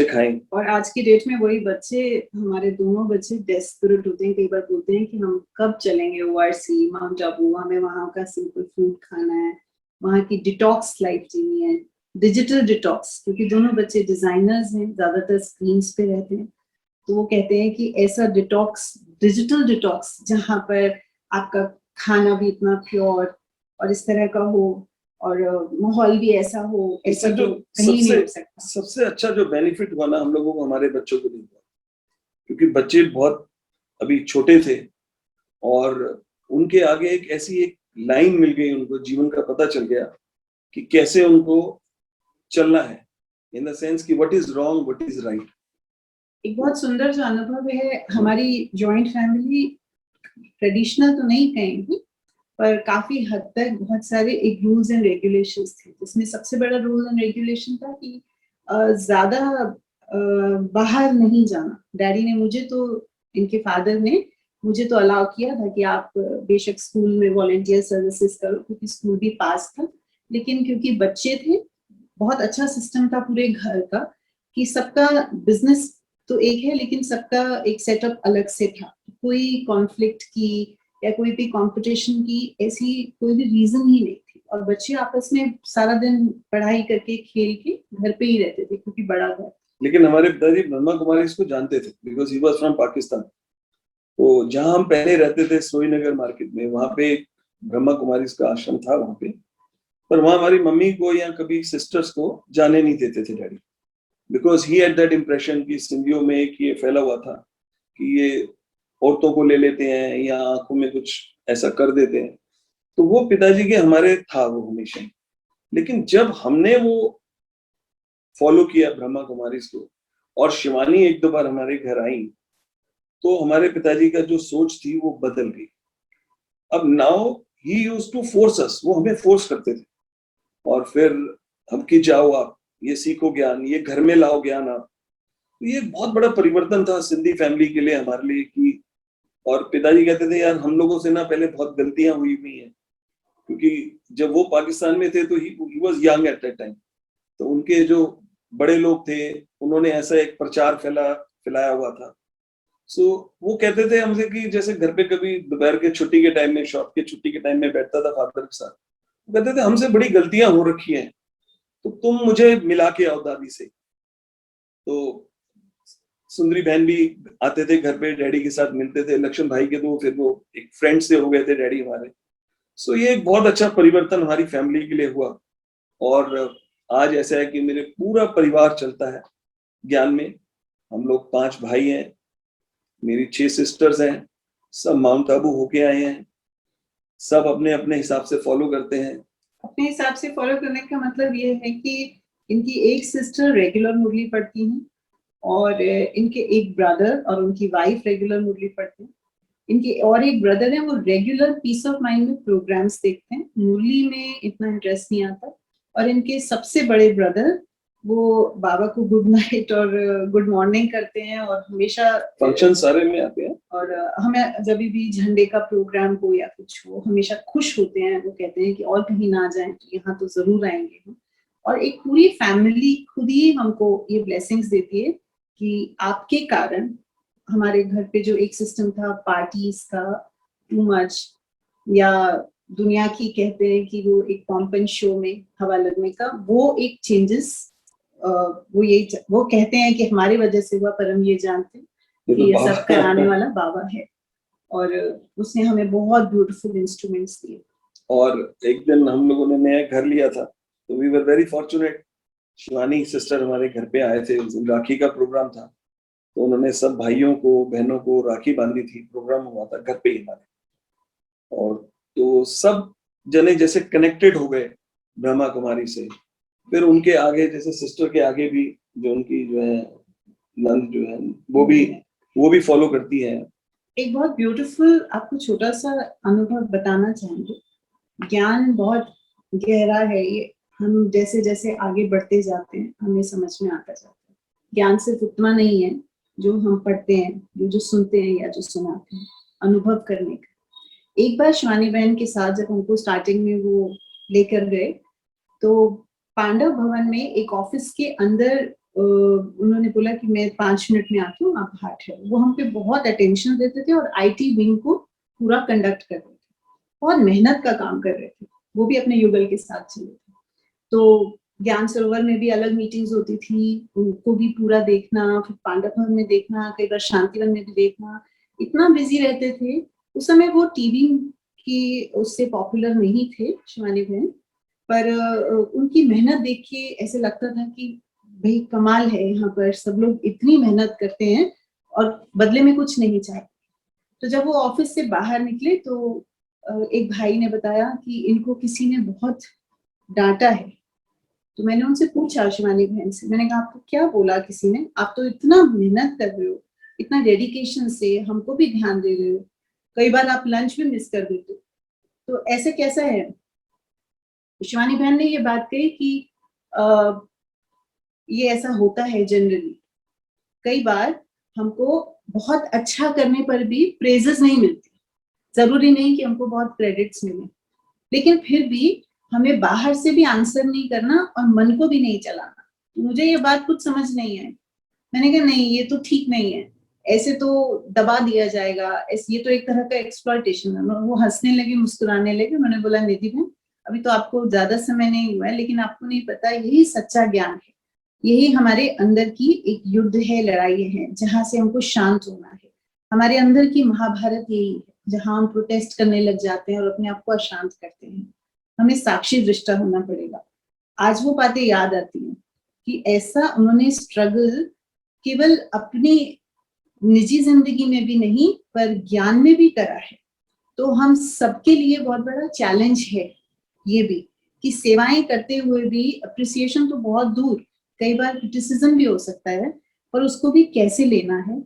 खाएं। और आज की डेट में वही बच्चे, हमारे दोनों बच्चे डेस्परेट होते हैं, कई बार बोलते हैं कि हम कब चलेंगे ओआरसी, माउंट आबू, हमें वहाँ का सिंपल फूड खाना है, वहाँ की डिटॉक्स लाइफ जीनी है, डिजिटल डिटॉक्स, क्योंकि दोनों बच्चे डिजाइनर्स हैं, ज्यादातर स्क्रीन्स पे रहते हैं। तो वो कहते हैं कि ऐसा डिटॉक्स, डिजिटल डिटॉक्स, जहाँ पर आपका खाना भी इतना प्योर और इस तरह का हो और माहौल भी ऐसा हो, ऐसा जो कहीं नहीं हो सकता। सबसे अच्छा जो बेनिफिट हुआ ना हम लोगों को, हमारे बच्चों को नहीं हुआ, क्योंकि बच्चे बहुत अभी छोटे थे और उनके आगे एक ऐसी एक लाइन मिल गई, उनको जीवन का पता चल गया कि कैसे उनको चलना है, इन द सेंस कि what is wrong, what is right. एक बहुत सुंदर जो अनुभव है, हमारी जॉइंट फैमिली ट्रेडिशनल तो नहीं कहेंगे, पर काफी हद तक बहुत सारे एक रूल्स एंड रेगुलेशंस थे, जिसमें सबसे बड़ा रूल एंड रेगुलेशन था कि ज्यादा बाहर नहीं जाना। डैडी ने मुझे तो, इनके फादर ने मुझे तो अलाउ किया था कि आप बेशक स्कूल में वॉलंटियर सर्विसेज करो, क्योंकि स्कूल भी पास था, लेकिन क्योंकि बच्चे थे, बहुत अच्छा सिस्टम था पूरे घर का कि सबका बिजनेस तो एक है, लेकिन सबका एक सेटअप अलग से था। कोई कॉन्फ्लिक्ट की या कोई भी कंपटीशन की ऐसी कोई भी रीजन ही नहीं थी, और बच्चे आपस में सारा दिन पढ़ाई करके खेल के घर पे ही रहते थे, क्योंकि बड़ा घर। लेकिन हमारे पिताजी ब्रह्मा कुमारी इसको जानते थे, because he was from Pakistan. तो जहां हम पहले रहते थे सोईनगर मार्केट में, वहां पे ब्रह्मा कुमारी का आश्रम था वहां पे, पर वहां हमारी मम्मी को या कभी सिस्टर्स को जाने नहीं देते थे daddy, because he had that impression कि सिंधियों में एक ये फैला हुआ था कि ये औरतों को ले लेते हैं या आंखों में कुछ ऐसा कर देते हैं। तो वो पिताजी के हमारे था वो हमेशा। लेकिन जब हमने वो फॉलो किया ब्रह्मा कुमारी को, और शिवानी एक दो बार हमारे घर आई, तो हमारे पिताजी का जो सोच थी वो बदल गई। अब now he used to force us, वो हमें फोर्स करते थे, और फिर हम कि जाओ आप ये सीखो ज्ञान, ये घर में लाओ ज्ञान आप। तो ये बहुत बड़ा परिवर्तन था सिंधी फैमिली के लिए, हमारे लिए कि, और पिताजी कहते थे यार हम लोगों से ना पहले बहुत गलतियां हुई हैं, क्योंकि जब वो पाकिस्तान में थे तो he was young at that time, तो उनके जो बड़े लोग थे उन्होंने ऐसा एक प्रचार फैलाया हुआ था। सो वो कहते थे हमसे कि जैसे घर पे कभी दोपहर के छुट्टी के टाइम में, शॉप के छुट्टी के टाइम में बैठता था फादर के साथ, वो कहते थे हमसे बड़ी गलतियां हो रखी हैं, तो तुम मुझे मिला के आओ दादी से। तो सुंदरी बहन भी आते थे घर पे, डैडी के साथ मिलते थे, लक्ष्मण भाई के तो फिर वो एक फ्रेंड से हो गए थे डैडी हमारे। सो ये एक बहुत अच्छा परिवर्तन हमारी फैमिली के लिए हुआ, और आज ऐसा है कि मेरे पूरा परिवार चलता है ज्ञान में। हम लोग 5 भाई हैं, मेरी 6 सिस्टर्स हैं, सब माउंट आबू होके आए हैं, सब अपने अपने हिसाब से फॉलो करते हैं। अपने हिसाब से फॉलो करने का मतलब ये है कि इनकी एक सिस्टर रेगुलर मुरली पढ़ती हैं, और इनके एक ब्रदर और उनकी वाइफ रेगुलर मुरली पढ़ते हैं। इनके और एक ब्रदर है, वो रेगुलर पीस ऑफ माइंड में प्रोग्राम्स देखते हैं, मुरली में इतना इंटरेस्ट नहीं आता। और इनके सबसे बड़े ब्रदर वो बाबा को गुड नाइट और गुड मॉर्निंग करते हैं, और हमेशा फंक्शन सारे में आते हैं, और हमें जब भी झंडे का प्रोग्राम हो या कुछ हो हमेशा खुश होते हैं। वो कहते हैं कि और कहीं ना जाएं तो यहाँ तो जरूर आएंगे हम। और एक पूरी फैमिली खुद ही हमको ये ब्लेसिंग्स देती है कि आपके कारण हमारे घर पे जो एक सिस्टम था पार्टीज का, टू मच, या दुनिया की कहते हैं कि वो एक पॉम्पन शो में हवा लगने का, वो एक चेंजेस, वो कहते हैं कि हमारी वजह से हुआ, पर हम ये जानते हैं कि ये सब कराने वाला बाबा है, और उसने हमें बहुत ब्यूटीफुल इंस्ट्रूमेंट्स दिए। और एक दिन हम लोगों ने नया घर लिया था, तो we were very fortunate. Shivani sister हमारे घर पे आए थे, उस दिन राखी का प्रोग्राम था, तो उन्होंने सब भाइयों को बहनों को राखी बांधी थी, प्रोग्राम हुआ था घर पे ही हमारे। और तो सब जने जैसे कनेक्टेड हो गए ब्रह्मा कुमारी से। फिर उनके आगे जैसे सिस्टर के आगे भी जो उनकी जो है नंद जो है वो भी फॉलो करती है। एक बहुत ब्यूटीफुल आपको छोटा सा अनुभव बताना चाहेंगे। ज्ञान बहुत गहरा है ये, हम जैसे जैसे आगे बढ़ते जाते हैं हमें समझ में आता जाता है। ज्ञान सिर्फ उतना नहीं है जो हम पढ़ते हैं, जो सुनते हैं या जो सुनाते हैं, अनुभव करने का। एक बार शिवानी बहन के साथ जब हमको स्टार्टिंग में वो लेकर गए, तो पांडव भवन में एक ऑफिस के अंदर उन्होंने बोला कि मैं 5 मिनट में आती हूँ, आप बाहर ठहरो। वो हम पे बहुत अटेंशन देते थे और आईटी विंग को पूरा कंडक्ट कर रहे थे, बहुत मेहनत का काम कर रहे थे। वो भी अपने युगल के साथ चले थे। तो ज्ञान सरोवर में भी अलग मीटिंग्स होती थी, उनको भी पूरा देखना, फिर पांडव भवन में देखना, कई बार शांतिवन में भी देखना, इतना बिजी रहते थे। उस समय वो टीवी की उससे पॉपुलर नहीं थे शिवानी बहन, पर उनकी मेहनत देख के ऐसे लगता था कि भाई कमाल है, यहाँ पर सब लोग इतनी मेहनत करते हैं और बदले में कुछ नहीं चाहते। तो जब वो ऑफिस से बाहर निकले तो एक भाई ने बताया कि इनको किसी ने बहुत डांटा है। तो मैंने उनसे पूछा शिवानी बहन से, मैंने कहा आपको क्या बोला किसी ने? आप तो इतना मेहनत कर रहे हो, इतना डेडिकेशन से हमको भी ध्यान दे रहे हो, कई बार आप लंच भी मिस कर देते हो, तो ऐसे कैसा है? शिवानी बहन ने ये बात कही कि ये ऐसा होता है जनरली, कई बार हमको बहुत अच्छा करने पर भी प्रेजेस नहीं मिलती। जरूरी नहीं कि हमको बहुत क्रेडिट्स मिले, लेकिन फिर भी हमें बाहर से भी आंसर नहीं करना और मन को भी नहीं चलाना। मुझे ये बात कुछ समझ नहीं आई। मैंने कहा नहीं, ये तो ठीक नहीं है, ऐसे तो दबा दिया जाएगा, ये तो एक तरह का एक्सप्लॉयटेशन है। वो हंसने लगे, मुस्कुराने लगे। मैंने बोला निधि बहन, अभी तो आपको ज्यादा समय नहीं हुआ है, लेकिन आपको नहीं पता, यही सच्चा ज्ञान है, यही हमारे अंदर की एक युद्ध है, लड़ाई है, जहां से हमको शांत होना है। हमारे अंदर की महाभारत यही है, जहां हम प्रोटेस्ट करने लग जाते हैं और अपने आप को अशांत करते हैं। हमें साक्षी दृष्टा होना पड़ेगा। आज वो बातें याद आती हैं कि ऐसा उन्होंने स्ट्रगल केवल अपनी निजी जिंदगी में भी नहीं, पर ज्ञान में भी करा है। तो हम सबके लिए बहुत बड़ा चैलेंज है ये भी, कि सेवाएं करते हुए भी अप्रिसिएशन तो बहुत दूर, कई बार क्रिटिसिज्म भी हो सकता है, पर उसको भी कैसे लेना है।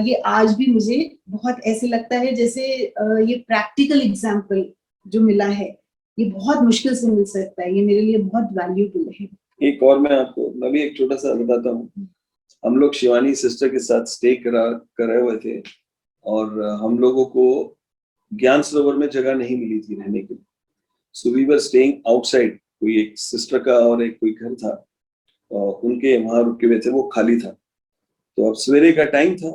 ये आज भी मुझे बहुत ऐसे लगता है जैसे ये प्रैक्टिकल एग्जाम्पल जो मिला है, ये बहुत मुश्किल से मिल सकता है, ये मेरे लिए बहुत वैल्यूबल है। एक और मैं भी एक छोटा सा बताता हूँ। हम लोग शिवानी सिस्टर के साथ स्टे करे हुए थे और हम लोगों को ज्ञान सरोवर में जगह नहीं मिली थी रहने के लिए, so we were staying outside. कोई एक सिस्टर का और एक कोई घर था, उनके वहां रुके हुए थे, वो खाली था। तो अब सवेरे का टाइम था,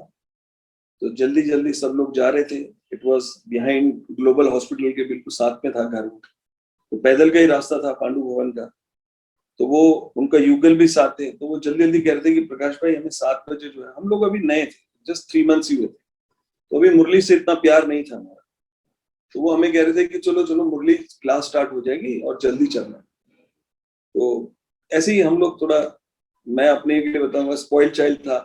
तो जल्दी जल्दी सब लोग जा रहे थे। It was behind global hospital के बिल्कुल साथ में था घर, तो पैदल का ही रास्ता था पांडु भवन का। तो वो उनका युगल भी साथ थे, तो वो जल्दी जल्दी कह रहे थे कि प्रकाश भाई हमें 7 बजे जो है, हम लोग अभी नए थे, जस्ट 3 मंथ्स ही हुए थे, तो अभी मुरली से इतना प्यार नहीं था हमारा। तो वो हमें कह रहे थे कि चलो चलो मुरली क्लास स्टार्ट हो जाएगी और जल्दी चलना। तो ऐसे ही हम लोग थोड़ा, मैं अपने लिए बताऊंगा, स्पॉइल्ड चाइल्ड था।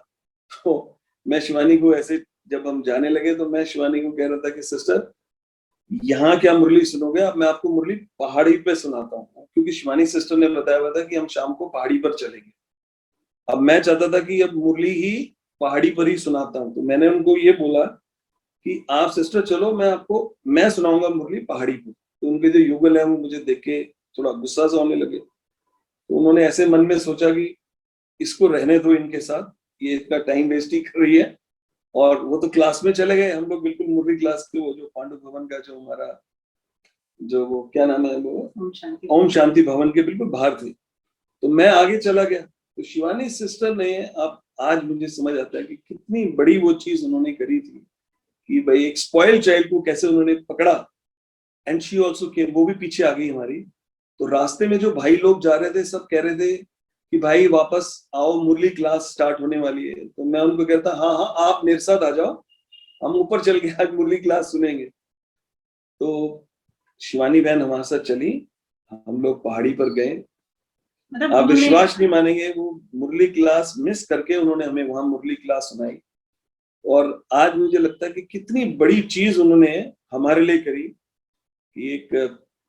तो मैं शिवानी को ऐसे जब हम जाने लगे तो मैं शिवानी को कह रहा था कि सिस्टर यहाँ क्या मुरली सुनोगे, अब मैं आपको मुरली पहाड़ी पे सुनाता हूँ, क्योंकि शिवानी सिस्टर ने बताया हुआ था कि हम शाम को पहाड़ी पर चलेंगे। अब मैं चाहता था कि अब मुरली ही पहाड़ी पर ही सुनाता हूँ। तो मैंने उनको ये बोला कि आप सिस्टर चलो, मैं सुनाऊंगा मुरली पहाड़ी पर। तो उनके जो युगल है वो मुझे देख के थोड़ा गुस्सा सा होने लगे। तो उन्होंने ऐसे मन में सोचा कि इसको रहने दो इनके साथ, ये इतना टाइम वेस्ट ही कर रही है। और वो तो क्लास में चले गए, हम लोग बिल्कुल मुरली क्लास के, वो जो पांडु भवन का जो हमारा जो वो क्या नाम है, वो ओम शांति भवन के बिल्कुल बाहर थे। तो मैं आगे चला गया। तो शिवानी सिस्टर ने, अब आज मुझे समझ आता है कि कितनी बड़ी वो चीज उन्होंने करी थी कि भाई एक स्पॉइल्ड चाइल्ड को कैसे उन्होंने पकड़ा। एंड शी ऑल्सो केम, वो भी पीछे आ गई हमारी। तो रास्ते में जो भाई लोग जा रहे थे सब कह रहे थे कि भाई वापस आओ, मुरली क्लास स्टार्ट होने वाली है। तो मैं उनको कहता हाँ हाँ आप मेरे साथ आ जाओ, हम ऊपर चल के आज मुरली क्लास सुनेंगे। तो शिवानी बहन हमारे साथ चली, हम लोग पहाड़ी पर गए। मतलब आप उन्होंने- विश्वास नहीं मानेंगे, वो मुरली क्लास मिस करके उन्होंने हमें वहां मुरली क्लास सुनाई। और आज मुझे लगता है कि कितनी बड़ी चीज उन्होंने हमारे लिए करी कि एक,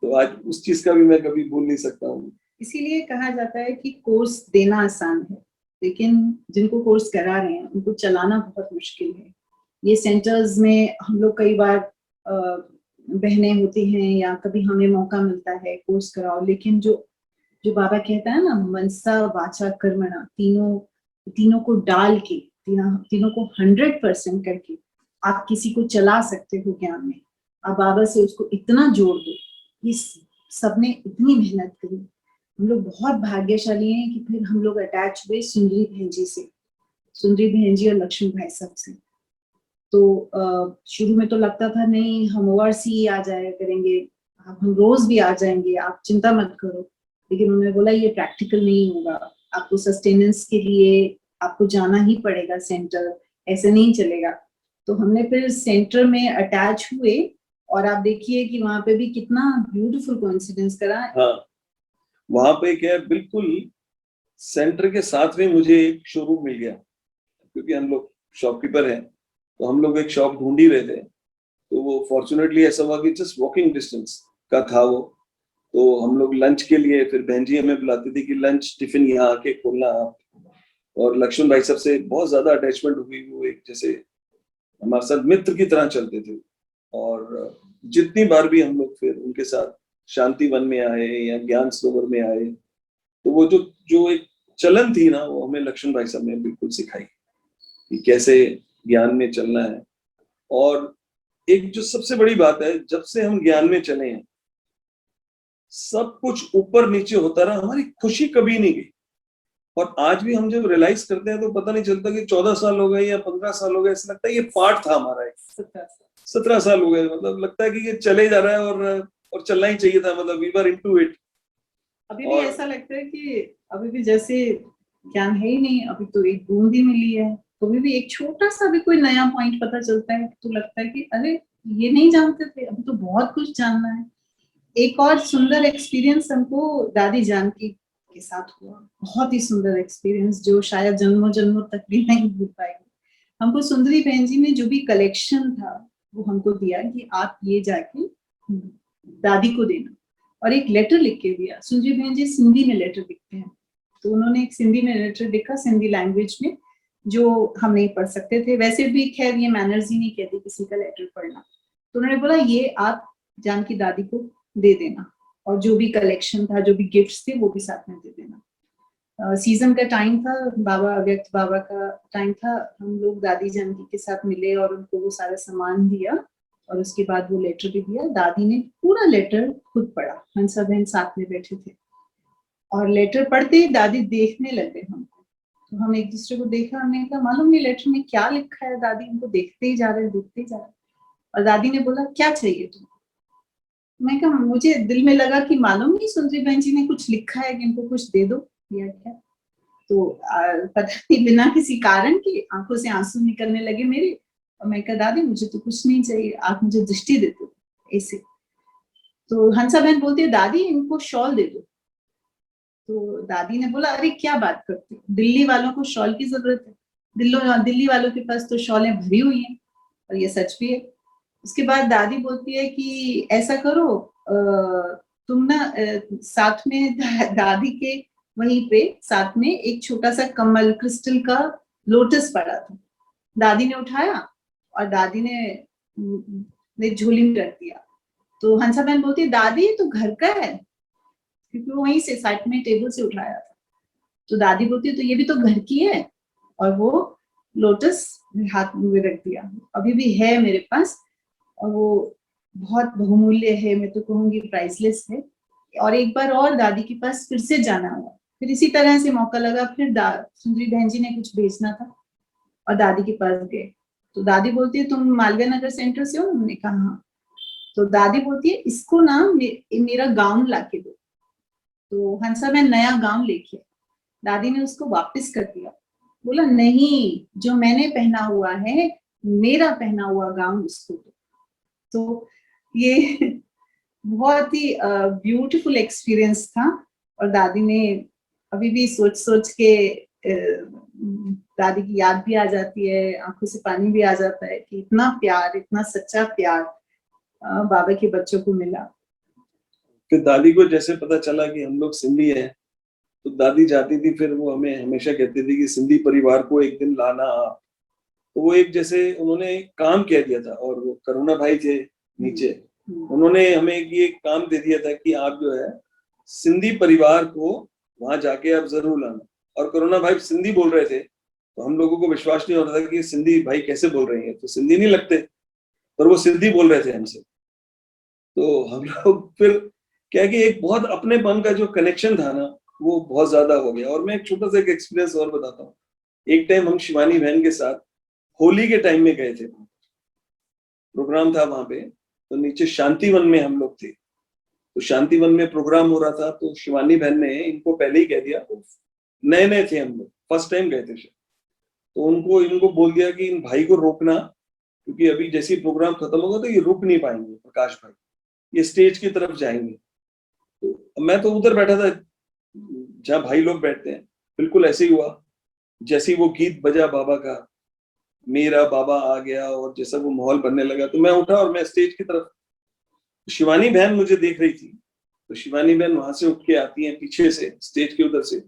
तो आज उस चीज का भी मैं कभी भूल नहीं सकता हूँ। इसीलिए कहा जाता है कि कोर्स देना आसान है, लेकिन जिनको कोर्स करा रहे हैं उनको चलाना बहुत मुश्किल है। ये सेंटर्स में हम लोग कई बार बहनें होती हैं या कभी हमें मौका मिलता है कोर्स कराओ, लेकिन जो बाबा कहता है ना, मनसा वाचा कर्मणा, तीनों को डाल के, तीनों को 100% करके आप किसी को चला सकते हो ज्ञान में। आप बाबा से उसको इतना जोड़ दो। ये सबने इतनी मेहनत करी, हम लोग बहुत भाग्यशाली हैं कि फिर हम लोग अटैच हुए सुंदरी बहन जी से, सुंदरी बहन जी और लक्ष्मी भाई साहब से। तो शुरू में तो लगता था नहीं हम ORC आ जाया करेंगे, हम रोज भी आ जाएंगे, आप चिंता मत करो। लेकिन उन्होंने बोला ये प्रैक्टिकल नहीं होगा, आपको सस्टेनेंस के लिए आपको जाना ही पड़ेगा सेंटर, ऐसे नहीं चलेगा। तो हमने फिर सेंटर में अटैच हुए और आप देखिए कि वहां पे भी कितना ब्यूटीफुल कोइंसिडेंस करा। हाँ, वहां पे क्या है, बिल्कुल सेंटर के साथ में मुझे एक शोरूम मिल गया, क्योंकि हम लोग शॉपकीपर हैं, तो हम लोग एक शॉप ढूंढ ही रहे थे। तो वो फॉर्चुनेटली ऐसा हुआ कि जस्ट वॉकिंग डिस्टेंस का था वो। तो हम लोग लंच के लिए, फिर बहन जी हमें बुलाती थी कि लंच टिफिन यहाँ आके खोलना आप। और लक्ष्मण भाई साहब से बहुत ज्यादा अटैचमेंट हो गई, वो एक जैसे हमारे साथ मित्र की तरह चलते थे। और जितनी बार भी हम लोग फिर उनके साथ शांति वन में आए या ज्ञान सरोवर में आए, तो वो जो एक चलन थी ना, वो हमें लक्ष्मण भाई साहब ने बिल्कुल सिखाई कि कैसे ज्ञान में चलना है। और एक जो सबसे बड़ी बात है, जब से हम ज्ञान में चले हैं, सब कुछ ऊपर नीचे होता रहा, हमारी खुशी कभी नहीं गई। और आज भी हम जब रियलाइज करते हैं तो पता नहीं चलता कि 14 साल हो गए या 15 साल हो गए, ऐसा लगता है ये पार्ट था हमारा। 17 साल हो गए, मतलब लगता है कि ये चले जा रहा है और चलना ही चाहिए था, मतलब वी वर इनटू इट। अभी भी ऐसा लगता है कि अभी भी जैसे ज्ञान है ही नहीं, अभी तो एक बूंद ही मिली है। तो भी एक छोटा सा भी कोई नया पॉइंट पता चलता है तो लगता है कि अरे ये नहीं जानते थे, अभी तो बहुत कुछ जानना है। एक और सुंदर एक्सपीरियंस हमको दादी जानकी के साथ हुआ, बहुत ही सुंदर एक्सपीरियंस जो शायद जन्मों जन्मों तक भी नहीं भूल पाएंगे। हमको सुंदरी बहन जी ने जो भी कलेक्शन था वो हमको दिया कि आप ये जाके दादी को देना, और एक लेटर लिख के दिया। सुंदरी बहन जी सिंधी में लेटर लिखते हैं, तो उन्होंने एक सिंधी में लेटर लिखा, सिंधी लैंग्वेज में, जो हम नहीं पढ़ सकते थे। वैसे भी खैर ये मैनर्स ही नहीं कहती किसी का लेटर पढ़ना। तो उन्होंने बोला ये आप जानकी दादी को दे देना, और जो भी कलेक्शन था, जो भी गिफ्ट्स थे, वो भी साथ में दे देना। सीजन का टाइम था, बाबा अव्यक्त बाबा का टाइम था। हम लोग दादी जानकी के साथ मिले और उनको वो सारा सामान दिया, और उसके बाद वो लेटर भी दिया। दादी ने पूरा लेटर खुद पढ़ा, हंसा बहन साथ में बैठे थे, और लेटर पढ़ते ही दादी देखने लगे हमको। तो हम एक दूसरे को देखा, हमने कहा मालूम नहीं लेटर में क्या लिखा है। दादी उनको देखते ही जा रहे, देखते ही जा रहे। और दादी ने बोला क्या चाहिए तुमको? मैं कहा मुझे दिल में लगा कि मालूम नहीं सुंदरी बहन जी ने कुछ लिखा है कि इनको कुछ दे दो या क्या। तो पता नहीं, बिना किसी कारण के आंखों से आंसू निकलने लगे मेरे। और मैं कहा दादी मुझे तो कुछ नहीं चाहिए, आप मुझे दृष्टि दे दो ऐसे। तो हंसा बहन बोलती है दादी इनको शॉल दे दो। तो दादी ने बोला अरे क्या बात करते हो, दिल्ली वालों को शॉल की जरूरत है, दिल्ली वालों के पास तो शॉलें भरी हुई हैं। और ये सच भी है। उसके बाद दादी बोलती है कि ऐसा करो, तुम ना साथ में दादी के वहीं पे साथ में एक छोटा सा कमल क्रिस्टल का लोटस पड़ा था। दादी ने उठाया और दादी ने झोली में रख दिया। तो हंसा बहन बोलती है दादी तो घर का है, क्योंकि वो वहीं से साइड में टेबल से उठाया था। तो दादी बोलती है तो ये भी तो घर की है, और वो लोटस हाथ में रख दिया। अभी भी है मेरे पास, और वो बहुत बहुमूल्य है, मैं तो कहूंगी प्राइसलेस है। और एक बार और दादी के पास फिर से जाना हुआ, फिर इसी तरह से मौका लगा, फिर सुंदरी बहन जी ने कुछ भेजना था और दादी के पास गए। तो दादी बोलती है तुम मालवीय नगर सेंटर से हो? हमने कहा हाँ। तो दादी बोलती है इसको ना मेरा गाउन लाके दो। तो हंसा बहन नया गाउन लेके, दादी ने उसको वापस कर दिया। बोला नहीं, जो मैंने पहना हुआ है, मेरा पहना हुआ गाउन उसको दो। तो ये बहुत ही ब्यूटीफुल एक्सपीरियंस था। और दादी ने अभी भी सोच सोच के दादी की याद भी आ जाती है, आंखों से पानी भी आ जाता है कि इतना प्यार, इतना सच्चा प्यार बाबा के बच्चों को मिला। फिर दादी को जैसे पता चला कि हम लोग सिंधी हैं, तो दादी जाती थी, फिर वो हमें हमेशा कहती थी कि सिंधी परिवार को एक दिन लाना आप। तो वो एक जैसे उन्होंने एक काम कह दिया था, और वो करुणा भाई थे नीचे, उन्होंने हमें ये काम दे दिया था कि आप जो है सिंधी परिवार को वहां जाके आप जरूर लाना। और करुणा भाई सिंधी बोल रहे थे, तो हम लोगों को विश्वास नहीं होता था कि सिंधी भाई कैसे बोल रहे हैं, तो सिंधी नहीं लगते, पर वो सिंधी बोल रहे थे हमसे। तो हम लोग फिर क्या कि एक बहुत अपनेपन का जो कनेक्शन था ना, वो बहुत ज्यादा हो गया। और मैं एक छोटा सा एक एक्सपीरियंस और बताता हूँ। एक टाइम हम शिवानी बहन के साथ होली के टाइम में गए थे, प्रोग्राम था वहां पे, तो नीचे शांतिवन में हम लोग थे। तो शांतिवन में प्रोग्राम हो रहा था, तो शिवानी बहन ने इनको पहले ही कह दिया, नए नए थे हम लोग, फर्स्ट टाइम गए थे, तो इनको बोल दिया कि इन भाई को रोकना, क्योंकि अभी जैसे प्रोग्राम खत्म होगा तो ये रुक नहीं पाएंगे, प्रकाश भाई ये स्टेज की तरफ जाएंगे। तो मैं तो उधर बैठा था जहाँ भाई लोग बैठते हैं, बिल्कुल ऐसे ही हुआ। जैसे ही वो गीत बजा बाबा का, मेरा बाबा आ गया, और जैसा वो माहौल बनने लगा, तो मैं उठा और मैं स्टेज की तरफ, शिवानी बहन मुझे देख रही थी, तो शिवानी बहन वहां से उठ के आती है पीछे से, स्टेज के उधर से,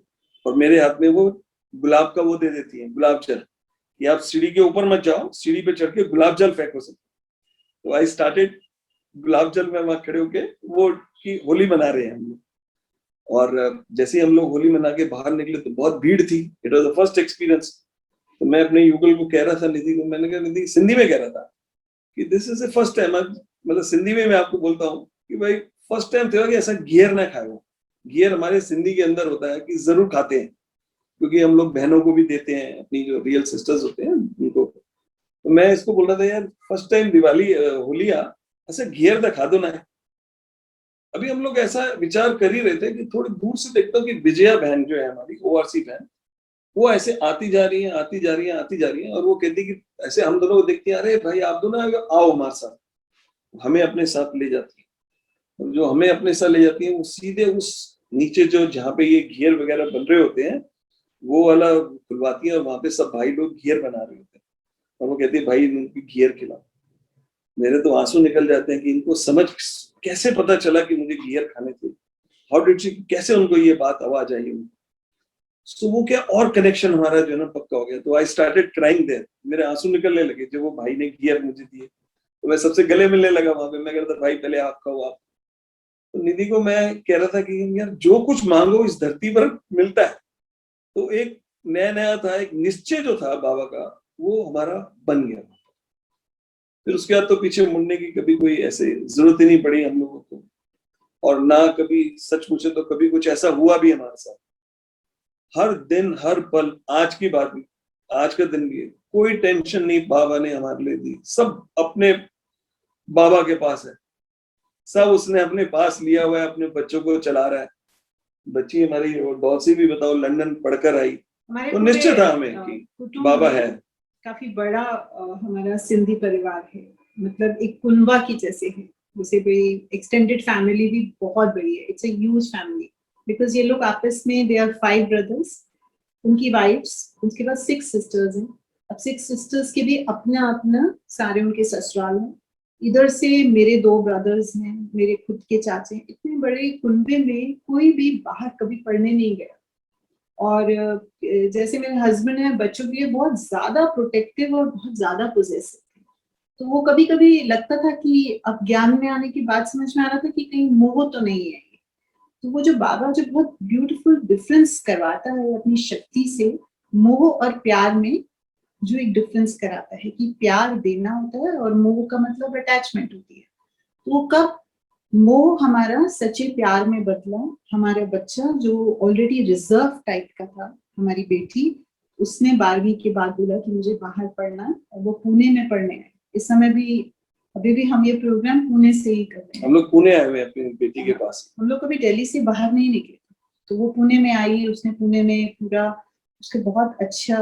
और मेरे हाथ में वो गुलाब का वो दे देती है, गुलाब जल, कि आप सीढ़ी के ऊपर मत जाओ, सीढ़ी पे चढ़ के गुलाब जल फेंको सब। तो आई स्टार्टेड गुलाब जल में वहां खड़े होके वो की होली मना रहे हैं हम लोग। और जैसे हम लोग होली मना के बाहर निकले तो बहुत भीड़ थी, it was the first experience. तो मैं अपने युगल को कह रहा था, निधि को, मैंने कहा निधि, सिंधी में कह रहा था कि this is the first time, मतलब सिंधी में मैं आपको बोलता हूँ कि भाई फर्स्ट टाइम था कि ऐसा घेर ना खाए। वो घेर हमारे सिंधी के अंदर होता है कि जरूर खाते हैं, क्योंकि हम लोग बहनों को भी देते हैं, अपनी जो रियल सिस्टर्स होते हैं उनको। तो मैं इसको बोल रहा था, यार फर्स्ट टाइम दिवाली होलिया ऐसे घेर तो खा दो ना। अभी हम लोग ऐसा विचार कर ही रहे थे कि थोड़ी दूर से देखता हूँ कि विजया बहन जो है हमारी ओआरसी बहन, वो ऐसे आती जा रही है, आती जा रही है, आती जा रही है, और वो कहती कि ऐसे हम दोनों को देखती है, अरे भाई आप दोनों आओ हमारे साथ, हमें अपने साथ ले जाती है। और जो हमें अपने साथ ले जाती है वो सीधे उस नीचे जो जहाँ पे ये घेर वगैरह बन रहे होते हैं वो वाला खुलवाती है, और वहां पे सब भाई लोग घेर बना रहे होते हैं, और वो कहती है भाई इनको घेर खिलाओ। मेरे तो आंसू निकल जाते हैं कि इनको समझ कैसे पता चला कि मुझे घेर खाने थे, हाउ डिड शी, कैसे उनको ये बात आवाज आई उनको। तो वो क्या और कनेक्शन हमारा जो है ना पक्का हो गया। तो आई स्टार्टेड क्राइंग देयर, मेरे आंसू निकलने लगे जब वो भाई ने घेर मुझे दिए, तो मैं सबसे गले मिलने लगा वहां पे। मैं कह रहा था भाई पहले आप खाओ आप। तो निधि को मैं कह रहा था कि यार जो कुछ मांगो इस धरती पर मिलता है। तो एक नया नया था, एक निश्चय जो था बाबा का वो हमारा बन गया। फिर उसके बाद तो पीछे मुड़ने की कभी कोई ऐसे जरूरत ही नहीं पड़ी हम लोगों को, और ना कभी, सच पूछे तो कभी कुछ ऐसा हुआ भी हमारे साथ। हर दिन हर पल, आज की बात भी, आज का दिन भी, कोई टेंशन नहीं बाबा ने हमारे लिए दी। सब अपने बाबा के पास है, सब उसने अपने पास लिया हुआ है, अपने बच्चों को चला रहा है। बच्ची हमारी डॉल्सी भी बताओ लंदन पढ़कर आई, तो निश्चय था हमें कि बाबा है। काफी बड़ा हमारा सिंधी परिवार है, मतलब एक कुनबा की जैसे है, जैसे कोई एक्सटेंडेड फैमिली भी बहुत बड़ी है। It's a huge family, because ये लोग आपस में, दे आर 5 ब्रदर्स, उनकी वाइफ्स, उसके बाद 6 सिस्टर्स हैं। अब 6 सिस्टर्स के भी अपना अपना सारे उनके ससुराल हैं। इधर से मेरे 2 ब्रदर्स हैं, मेरे खुद के चाचे। इतने बड़े कुनबे में कोई भी बाहर कभी पढ़ने नहीं गया। और जैसे मेरे हस्बैंड है, बच्चों के लिए बहुत ज्यादा प्रोटेक्टिव और बहुत ज्यादा पोजेसिव थे। तो वो कभी कभी लगता था कि अब ज्ञान में आने के बाद समझ में आ रहा था कि कहीं मोह तो नहीं है। तो वो जो बाबा जो बहुत ब्यूटीफुल डिफरेंस करवाता है अपनी शक्ति से, मोह और प्यार में जो एक डिफरेंस कराता है कि प्यार देना होता है और मोह का मतलब अटैचमेंट होती है। तो वो कब मोह हमारा सच्चे प्यार में बदला। हमारा बच्चा जो ऑलरेडी रिजर्व टाइप का था, हमारी बेटी, उसने 12वीं के बाद बोला कि मुझे बाहर पढ़ना है, और वो पुणे में पढ़ने है। इस समय भी, अभी भी हम ये प्रोग्राम पुणे से ही कर रहे हैं। हम लोग पुणे आए हुए अपनी बेटी के पास, हम लोग कभी दिल्ली से बाहर नहीं निकले। तो वो पुणे में आई, उसने पुणे में पूरा, उसका बहुत अच्छा,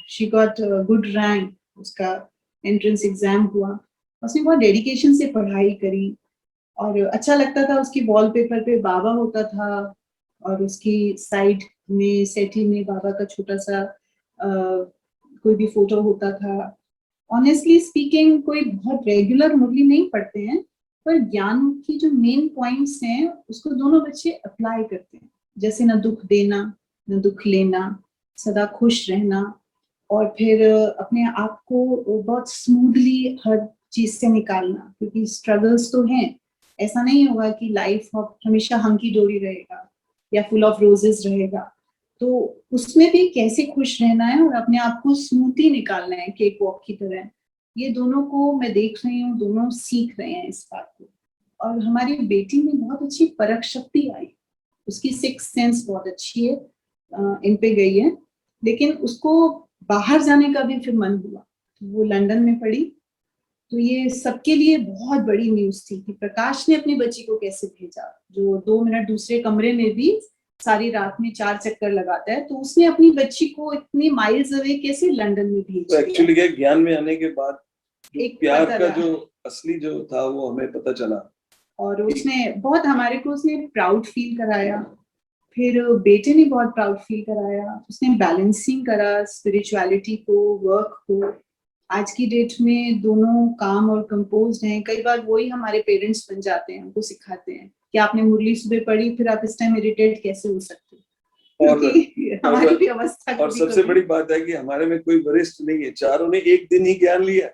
शी गॉट गुड रैंक, उसका एंट्रेंस एग्जाम हुआ, उसने बहुत डेडिकेशन से पढ़ाई करी। और अच्छा लगता था, उसकी वॉलपेपर पे बाबा होता था और उसकी साइड में सेटी में बाबा का छोटा सा कोई भी फोटो होता था। ऑनेस्टली स्पीकिंग कोई बहुत रेगुलर मुरली नहीं पढ़ते हैं, पर ज्ञान की जो मेन पॉइंट्स हैं उसको दोनों बच्चे अप्लाई करते हैं, जैसे न दुख देना, न दुख लेना, सदा खुश रहना, और फिर अपने आप को बहुत स्मूथली हर चीज से निकालना, क्योंकि स्ट्रगल्स तो हैं। ऐसा नहीं होगा कि लाइफ हमेशा हंकी डोरी रहेगा या फुल ऑफ रोजेस रहेगा, तो उसमें भी कैसे खुश रहना है और अपने आप को स्मूथली निकालना है, केक वॉक की तरह। ये दोनों को मैं देख रही हूँ, दोनों सीख रहे हैं इस बात को। और हमारी बेटी में बहुत अच्छी परख शक्ति आई, उसकी सिक्स सेंस बहुत अच्छी है, इन पे गई है, लेकिन उसको बाहर जाने का भी फिर मन हुआ, तो वो लंदन में पढ़ी। तो ये सबके लिए बहुत बड़ी न्यूज थी कि प्रकाश ने अपनी बच्ची को कैसे भेजा, जो 2 मिनट दूसरे कमरे में भी सारी रात में 4 चक्कर लगाता है, तो उसने अपनी बच्ची को इतनी माइल्स अवे कैसे लंदन में भेज दिया। एक्चुअली क्या, ज्ञान में आने के बाद जो एक प्यार पता का लगा। जो असली जो था वो हमें पता चला। और उसने बहुत हमारे को उसने प्राउड फील कराया, फिर बेटे ने बहुत प्राउड फील कराया। उसने बैलेंसिंग करा स्पिरिचुअलिटी को, वर्क को। आज की डेट में दोनों काम और कंपोज हैं। कई बार वही हमारे पेरेंट्स बन जाते हैं, हमको सिखाते हैं कि आपने मुरली सुबह पढ़ी, फिर आप इस टाइम इरिटेट कैसे हो सकते हो, क्योंकि हमारी भी अवस्था। और सबसे बड़ी बात है कि हमारे में कोई वरिष्ठ नहीं है, चारों ने एक दिन ही ज्ञान लिया।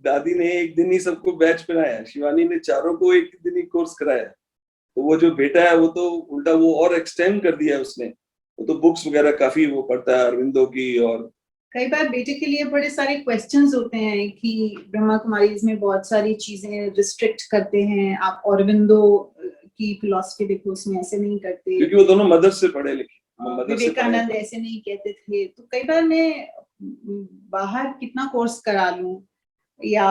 दादी ने एक दिन ही सबको बैच पढ़ाया, शिवानी ने चारों को एक दिन ही कोर्स कराया। तो वो जो बेटा है वो तो उल्टा वो और एक्सटेंड कर दिया उसने। वो तो बुक्स वगैरह काफी वो पढ़ता है अरविंदो की। और कई बार बेटे के लिए बड़े सारे क्वेश्चंस होते हैं कि ब्रह्मा कुमारीज में बहुत सारी चीजें रिस्ट्रिक्ट करते हैं, आप अरविंदो की फिलॉसफी देखो, उसमें ऐसे नहीं करते, क्योंकि वो दोनों मदर से पढ़े लिखे। विवेकानंद ऐसे नहीं कहते थे। तो कई बार मैं बाहर कितना कोर्स करा लूं, या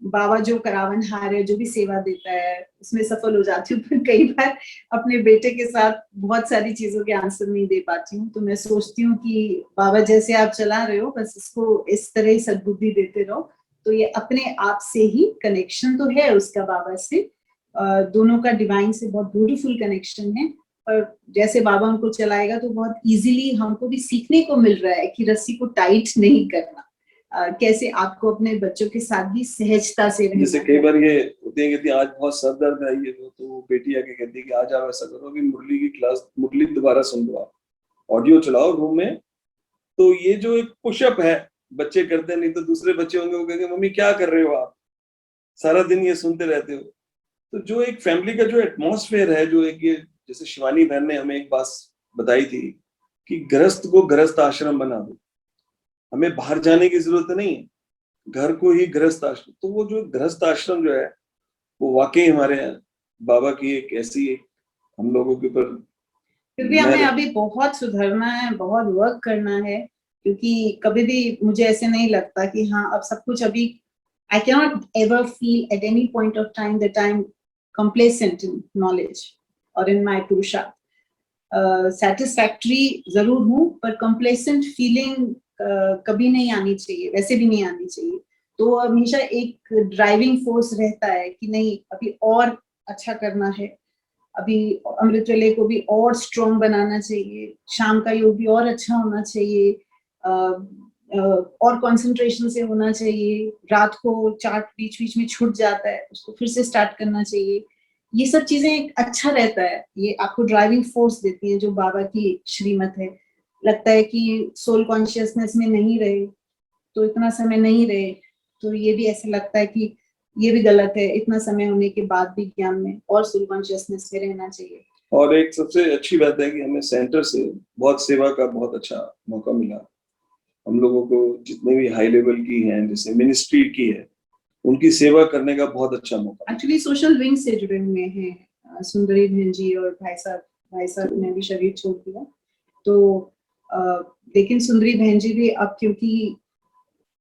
बाबा जो करावन हार है, जो भी सेवा देता है उसमें सफल हो जाती हूँ, फिर कई बार अपने बेटे के साथ बहुत सारी चीजों के आंसर नहीं दे पाती हूँ। तो मैं सोचती हूँ कि बाबा जैसे आप चला रहे हो, बस इसको इस तरह ही सद्बुद्धि देते रहो, तो ये अपने आप से ही कनेक्शन तो है उसका बाबा से, दोनों का डिवाइन से बहुत ब्यूटीफुल कनेक्शन है। और जैसे बाबा उनको चलाएगा तो बहुत इजीली हमको भी सीखने को मिल रहा है कि रस्सी को टाइट नहीं करना, कैसे आपको अपने बच्चों के साथ भी सहजता से रहना। जैसे कई बार ये होती है कि आज बहुत सर दर्द है, ये तो वो बेटी आके कहती है कि आज आप ऐसा करो, अभी मुरली की क्लास, मुरली दोबारा सुन लो, आप ऑडियो चलाओ रूम में। तो ये जो एक पुशअप है, बच्चे करते नहीं तो दूसरे बच्चे होंगे वो कहेंगे मम्मी क्या कर रहे हो आप, सारा दिन ये सुनते रहते हो। तो जो एक फैमिली का जो एटमॉस्फेयर है, जो एक ये, जैसे शिवानी बहन ने हमें एक बात बताई थी कि गृहस्थ को गृहस्थ आश्रम बना दो, हमें बाहर जाने की जरूरत नहीं है, घर को ही गृहस्थ आश्रम। तो वो जो गृहस्थ आश्रम जो है वो वाकई हमारे बाबा की एक ऐसी हम लोगों के ऊपर। फिर भी हमें अभी बहुत सुधरना है, बहुत वर्क करना है, क्योंकि कभी भी मुझे ऐसे नहीं लगता कि हाँ अब सब कुछ अभी, I cannot ever feel at any point of time that I'm complacent in knowledge or in my purusharth. Satisfactory जरूर हूँ, पर complacent feeling कभी नहीं आनी चाहिए, वैसे भी नहीं आनी चाहिए। तो हमेशा एक ड्राइविंग फोर्स रहता है कि नहीं अभी और अच्छा करना है, अभी अमृत वेले को भी और स्ट्रॉन्ग बनाना चाहिए, शाम का योग भी और अच्छा होना चाहिए, और कंसंट्रेशन से होना चाहिए, रात को चार्ट बीच बीच में छूट जाता है उसको फिर से स्टार्ट करना चाहिए। ये सब चीजें अच्छा रहता है, ये आपको ड्राइविंग फोर्स देती है जो बाबा की श्रीमत है। लगता है कि सोल कॉन्शियसनेस में नहीं रहे तो इतना समय नहीं रहे, तो ये भी ऐसे लगता है कि ये भी गलत है, इतना समय होने के बाद भी ज्ञान में और सोल कॉन्शियसनेस में रहना चाहिए। और एक सबसे अच्छी बात है कि हमें सेंटर से बहुत सेवा का बहुत अच्छा मौका मिला। हम लोगों को जितने भी हाई लेवल की हैं, जैसे मिनिस्ट्री की है, उनकी सेवा करने का बहुत अच्छा मौका। एक्चुअली सोशल विंग से जुड़े हुए हैं सुंदरी बहन जी और भाई साहब ने भी शरीर छोड़ दिया, तो लेकिन सुंदरी बहन जी भी अब क्योंकि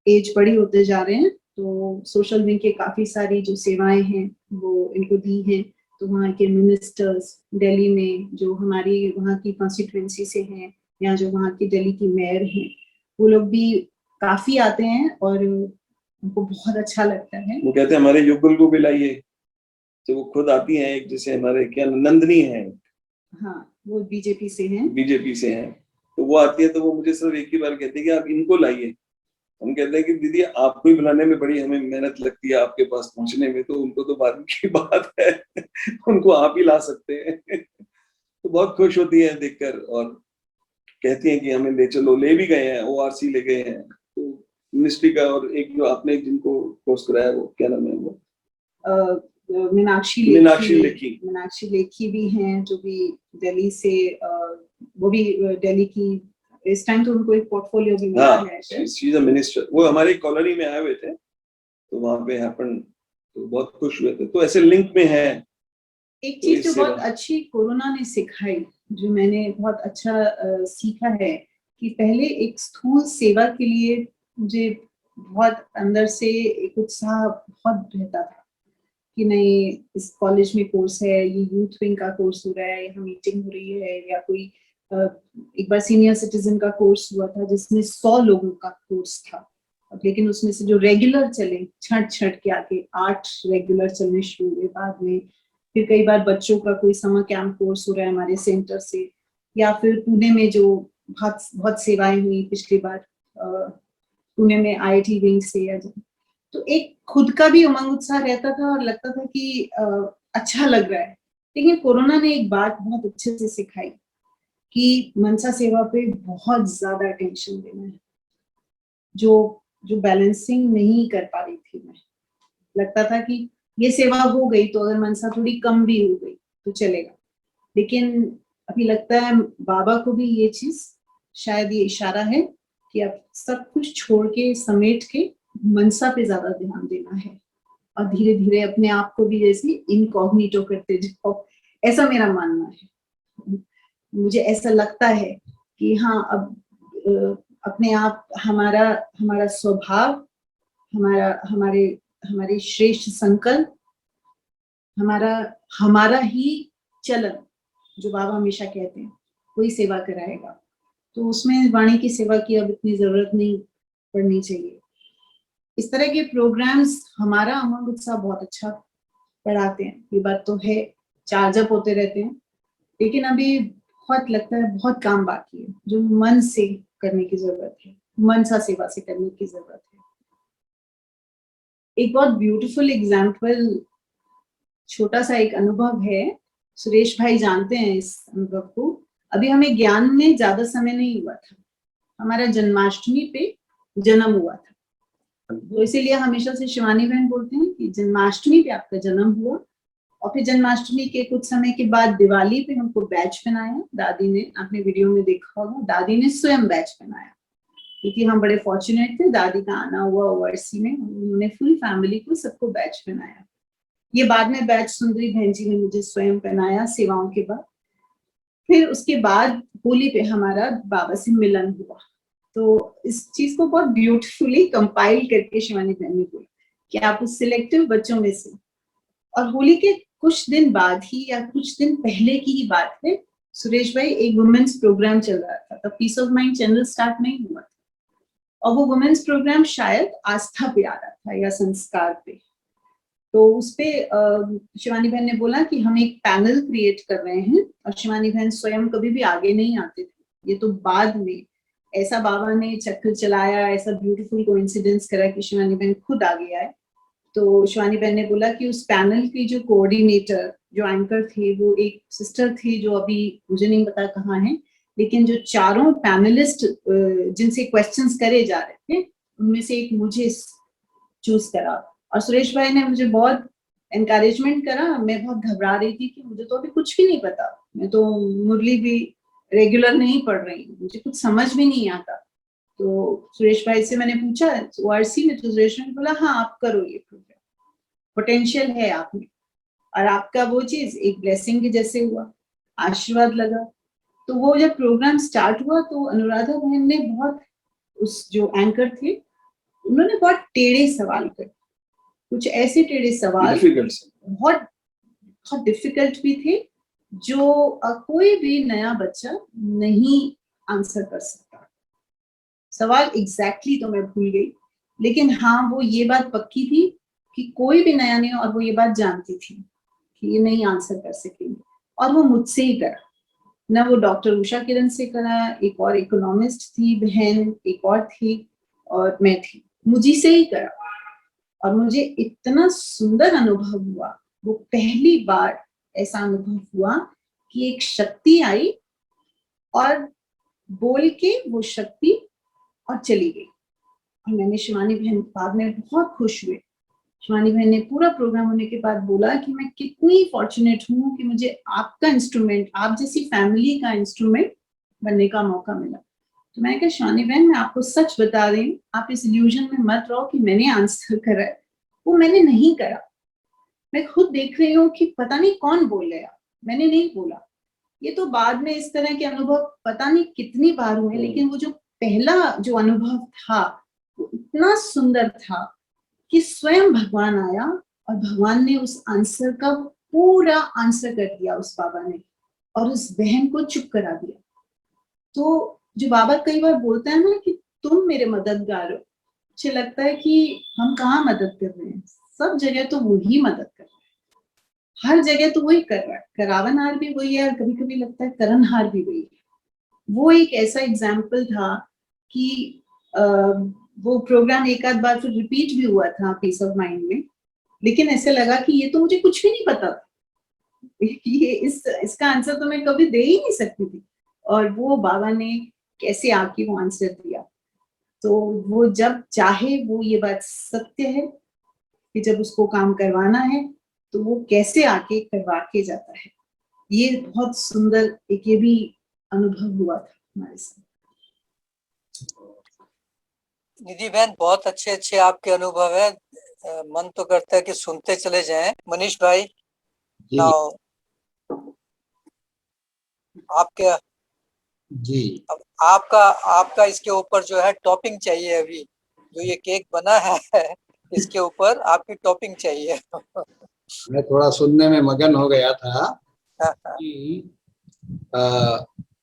एज बड़ी होते जा रहे हैं, तो सोशल विंग के काफी सारी जो सेवाएं हैं वो इनको दी हैं। तो वहाँ के मिनिस्टर्स दिल्ली में जो हमारी वहाँ की कॉन्स्टिट्यूएंसी से हैं, या जो वहाँ की दिल्ली की मेयर हैं, वो लोग भी काफी आते हैं और उनको बहुत अच्छा लगता है। वो कहते हैं हमारे युगल को भी लाइए, तो वो खुद आती हैं, एक जैसे हमारे क्या नंदनी है, हाँ वो बीजेपी से हैं। बीजेपी से हैं, तो वो आती है तो वो मुझे सिर्फ एक ही बार कहती है कि आप इनको लाइए। हम कहते हैं कि दीदी आपको ही बुलाने में बड़ी हमें मेहनत लगती है आपके पास पहुंचने में, तो उनको तो बाद की बात है उनको आप ही ला सकते हैं तो बहुत खुश होती है देखकर और कहती हैं कि हमें ले चलो, ले भी गए हैं, ओआरसी ले गए हैं। तो मिनिस्ट्री का, और एक जो आपने जिनको कोर्स कराया वो क्या नाम है वो, मीनाक्षी लेखी भी हैं जो भी दिल्ली से, वो भी दिल्ली की, इस टाइम तो उनको एक पोर्टफोलियो भी मिला है। शी इज अ मिनिस्टर, वो हमारे कॉलोनी में आए हुए थे तो वहां पे हैपन, तो बहुत खुश हुए थे, तो ऐसे लिंक में है। एक चीज जो बहुत अच्छी कोरोना ने सिखाई, जो मैंने बहुत अच्छा सीखा है, कि पहले एक स्थूल सेवा के लिए मुझे बहुत अंदर से एक उत्साह बहुत रहता था कि नहीं इस कॉलेज में कोर्स है, ये यूथ विंग का कोर्स हो रहा है, यहाँ मीटिंग हो रही है, या कोई एक बार सीनियर सिटीजन का कोर्स हुआ था जिसमें 100 लोगों का कोर्स था, लेकिन उसमें से जो रेगुलर चले छट के आके 8 रेगुलर चलने शुरू हुए बाद में। फिर कई बार बच्चों का कोई समर कैंप कोर्स हो रहा है हमारे सेंटर से, या फिर पुणे में जो बहुत सेवाएं हुई पिछली बार पुणे में IIT विंग से, तो एक खुद का भी उमंग उत्साह रहता था और लगता था कि अच्छा लग रहा है। लेकिन कोरोना ने एक बात बहुत अच्छे से सिखाई कि मनसा सेवा पे बहुत ज्यादा अटेंशन देना है, जो बैलेंसिंग नहीं कर पा रही थी मैं। लगता था कि ये सेवा हो गई तो अगर मनसा थोड़ी कम भी हो गई तो चलेगा, लेकिन अभी लगता है बाबा को भी ये चीज शायद ये इशारा है कि अब सब कुछ छोड़ के समेट के मनसा पे ज्यादा ध्यान देना है, और धीरे धीरे अपने आप को भी जैसे इनकॉग्निटो करते जाओ, ऐसा मेरा मानना है। मुझे ऐसा लगता है कि हाँ अब अपने आप हमारा स्वभाव, हमारे श्रेष्ठ संकल्प, हमारा ही चलन, जो बाबा हमेशा कहते हैं कोई सेवा कराएगा, तो उसमें वाणी की सेवा की अब इतनी जरूरत नहीं पड़नी चाहिए। इस तरह के प्रोग्राम्स हमारा उमंग उत्साह बहुत अच्छा बढ़ाते हैं, ये बात तो है, चार्ज अप होते रहते हैं, लेकिन अभी बहुत लगता है बहुत काम बाकी है जो मन से करने की जरूरत है, मनसा सेवा से करने की जरूरत है। एक बहुत ब्यूटीफुल एग्जाम्पल, छोटा सा एक अनुभव है, सुरेश भाई जानते हैं इस अनुभव को। अभी हमें ज्ञान में ज्यादा समय नहीं हुआ था, हमारा जन्माष्टमी पे जन्म हुआ था, तो इसीलिए हमेशा से शिवानी बहन बोलते हैं कि जन्माष्टमी पे आपका जन्म हुआ, और फिर जन्माष्टमी के कुछ समय के बाद दिवाली पे हमको बैच पहनाया दादी ने, आपने वीडियो में देखा होगा, दादी ने स्वयं बैच पहनाया, क्योंकि हम बड़े फॉर्चुनेट थे, दादी का आना हुआ ओआरसी में, उन्होंने फुल फैमिली को सबको बैच पहनाया। ये बाद में बैच सुंदरी बहन जी ने मुझे स्वयं पहनाया सेवाओं के बाद। फिर उसके बाद होली पे हमारा बाबा से मिलन हुआ, तो इस चीज को बहुत ब्यूटीफुली कंपाइल करके शिवानी बहन ने बोला कि आप उस सिलेक्टिव बच्चों में से, और होली के कुछ दिन बाद ही या कुछ दिन पहले की ही बात है, सुरेश भाई एक वुमेन्स प्रोग्राम चल रहा था, तब peace of mind channel start नहीं हुआ था, और वो वुमेन्स प्रोग्राम शायद आस्था पे आ रहा था या संस्कार पे, तो उसपे शिवानी बहन ने बोला कि हम एक पैनल क्रिएट कर रहे हैं, और शिवानी बहन स्वयं कभी भी आगे नहीं आते थे, ये तो बाद में ऐसा बाबा ने चक्कर चलाया, ऐसा ब्यूटीफुल कोइंसिडेंस करा कि शिवानी बहन खुद आगे आए। तो शिवानी बहन ने बोला कि उस पैनल की जो कोऑर्डिनेटर, जो एंकर थे, वो एक सिस्टर थी जो अभी मुझे नहीं पता कहाँ है, लेकिन जो चारों पैनलिस्ट जिनसे क्वेश्चंस करे जा रहे थे उनमें से एक मुझे चूज करा, और सुरेश भाई ने मुझे बहुत एनकरेजमेंट करा। मैं बहुत घबरा रही थी कि मुझे तो अभी कुछ भी नहीं पता, मैं तो मुरली भी रेगुलर नहीं पढ़ रही, मुझे कुछ समझ भी नहीं आता। तो सुरेश भाई से मैंने पूछा ओआरसी में, तो सुरेश भाई ने बोला हाँ आप करो, ये प्रोग्राम पोटेंशियल है आप में, और आपका वो चीज एक ब्लेसिंग के जैसे हुआ, आशीर्वाद लगा। तो वो जब प्रोग्राम स्टार्ट हुआ तो अनुराधा बहन ने बहुत, उस जो एंकर थे उन्होंने बहुत टेढ़े सवाल करे, कुछ ऐसे टेढ़े सवाल बहुत डिफिकल्ट भी थे जो कोई भी नया बच्चा नहीं आंसर कर सकता। सवाल एग्जैक्टली तो मैं भूल गई, लेकिन हाँ वो ये बात पक्की थी कि कोई भी नया नहीं, और वो ये बात जानती थी कि ये नहीं आंसर कर सकेंगे, और वो मुझसे ही करा। ना वो डॉक्टर उषा किरण से करा, एक और इकोनॉमिस्ट थी बहन, एक और थी, और मैं थी, मुझी से ही करा। और मुझे इतना सुंदर अनुभव हुआ, वो पहली बार ऐसा अनुभव हुआ कि एक शक्ति आई और बोल के वो शक्ति और चली गई। और मैंने शिवानी बहन बाद में बहुत खुश हुए। शिवानी बहन ने पूरा प्रोग्राम होने के बाद बोला कि मैं कितनी फॉर्चुनेट हूँ कि मुझे आपका इंस्ट्रूमेंट, आप जैसी फैमिली का इंस्ट्रूमेंट बनने का मौका मिला। तो मैंने कहा शिवानी बहन, मैं आपको सच बता रही हूँ, आप इस इल्यूजन में मत रहो कि मैंने आंसर करा है, वो मैंने नहीं करा। मैं खुद देख रही हूँ कि पता नहीं कौन बोलेगा, मैंने नहीं बोला। ये तो बाद में इस तरह के अनुभव पता नहीं कितनी बार हुए, लेकिन वो जो पहला जो अनुभव था वो इतना सुंदर था कि स्वयं भगवान आया और भगवान ने उस आंसर का पूरा आंसर कर दिया उस बाबा ने, और उस बहन को चुप करा दिया। तो जो बाबा कई बार बोलता है ना कि तुम मेरे मददगार हो, मुझे लगता है कि हम कहाँ मदद कर रहे हैं, सब जगह तो वही मदद कर रहा है, हर जगह तो वही कर रहा है। करावनहार भी वही है, और कभी कभी लगता है करनहार भी वही है। वो एक ऐसा एग्जाम्पल था कि वो प्रोग्राम एक आध बार फिर रिपीट भी हुआ था पीस ऑफ माइंड में, लेकिन ऐसे लगा कि ये तो मुझे कुछ भी नहीं पता था, ये इसका आंसर तो मैं कभी दे ही नहीं सकती थी, और वो बाबा ने कैसे आके वो आंसर दिया। तो वो जब चाहे, वो ये बात सत्य है कि जब उसको काम करवाना है तो वो कैसे आके करवा के जाता है। ये बहुत सुंदर एक ये भी अनुभव हुआ था हमारे साथ। निधि बहन, बहुत अच्छे अच्छे आपके अनुभव है, मन तो करता है कि सुनते चले जाएं। मनीष भाई, जी नाउ आपके जी अब आपका इसके ऊपर जो है टॉपिंग चाहिए। अभी जो ये केक बना है इसके ऊपर आपकी टॉपिंग चाहिए। मैं थोड़ा सुनने में मगन हो गया था कि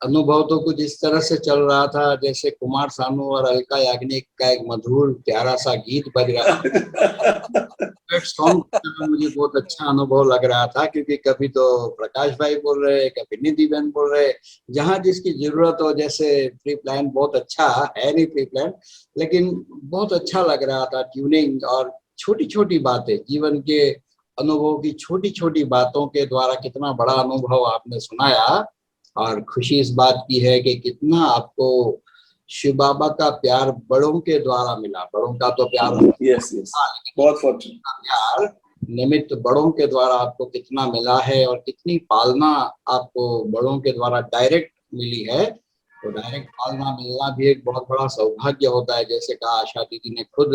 अनुभव तो कुछ इस तरह से चल रहा था जैसे कुमार सानू और अलका याग्निक का एक मधुर प्यारा सा गीत बज रहा था। सॉन्ग में मुझे बहुत अच्छा अनुभव लग रहा था, क्योंकि कभी तो प्रकाश भाई बोल रहे, कभी निधि बहन बोल रहे, जहाँ जिसकी जरूरत हो। जैसे प्री प्लान बहुत अच्छा है, नहीं प्री प्लान, लेकिन बहुत अच्छा लग रहा था ट्यूनिंग, और छोटी छोटी बातें, जीवन के अनुभव की छोटी छोटी बातों के द्वारा कितना बड़ा अनुभव आपने सुनाया। और खुशी इस बात की है कि कितना आपको शिव बाबा का प्यार बड़ों के द्वारा मिला। बड़ों का तो प्यार यस यस, बहुत फॉर्चुनेट। प्यार निमित्त बड़ों के द्वारा आपको कितना मिला है, और कितनी पालना आपको बड़ों के द्वारा डायरेक्ट मिली है। तो डायरेक्ट पालना मिलना भी एक बहुत बड़ा सौभाग्य होता है। जैसे कहा आशा दीदी ने खुद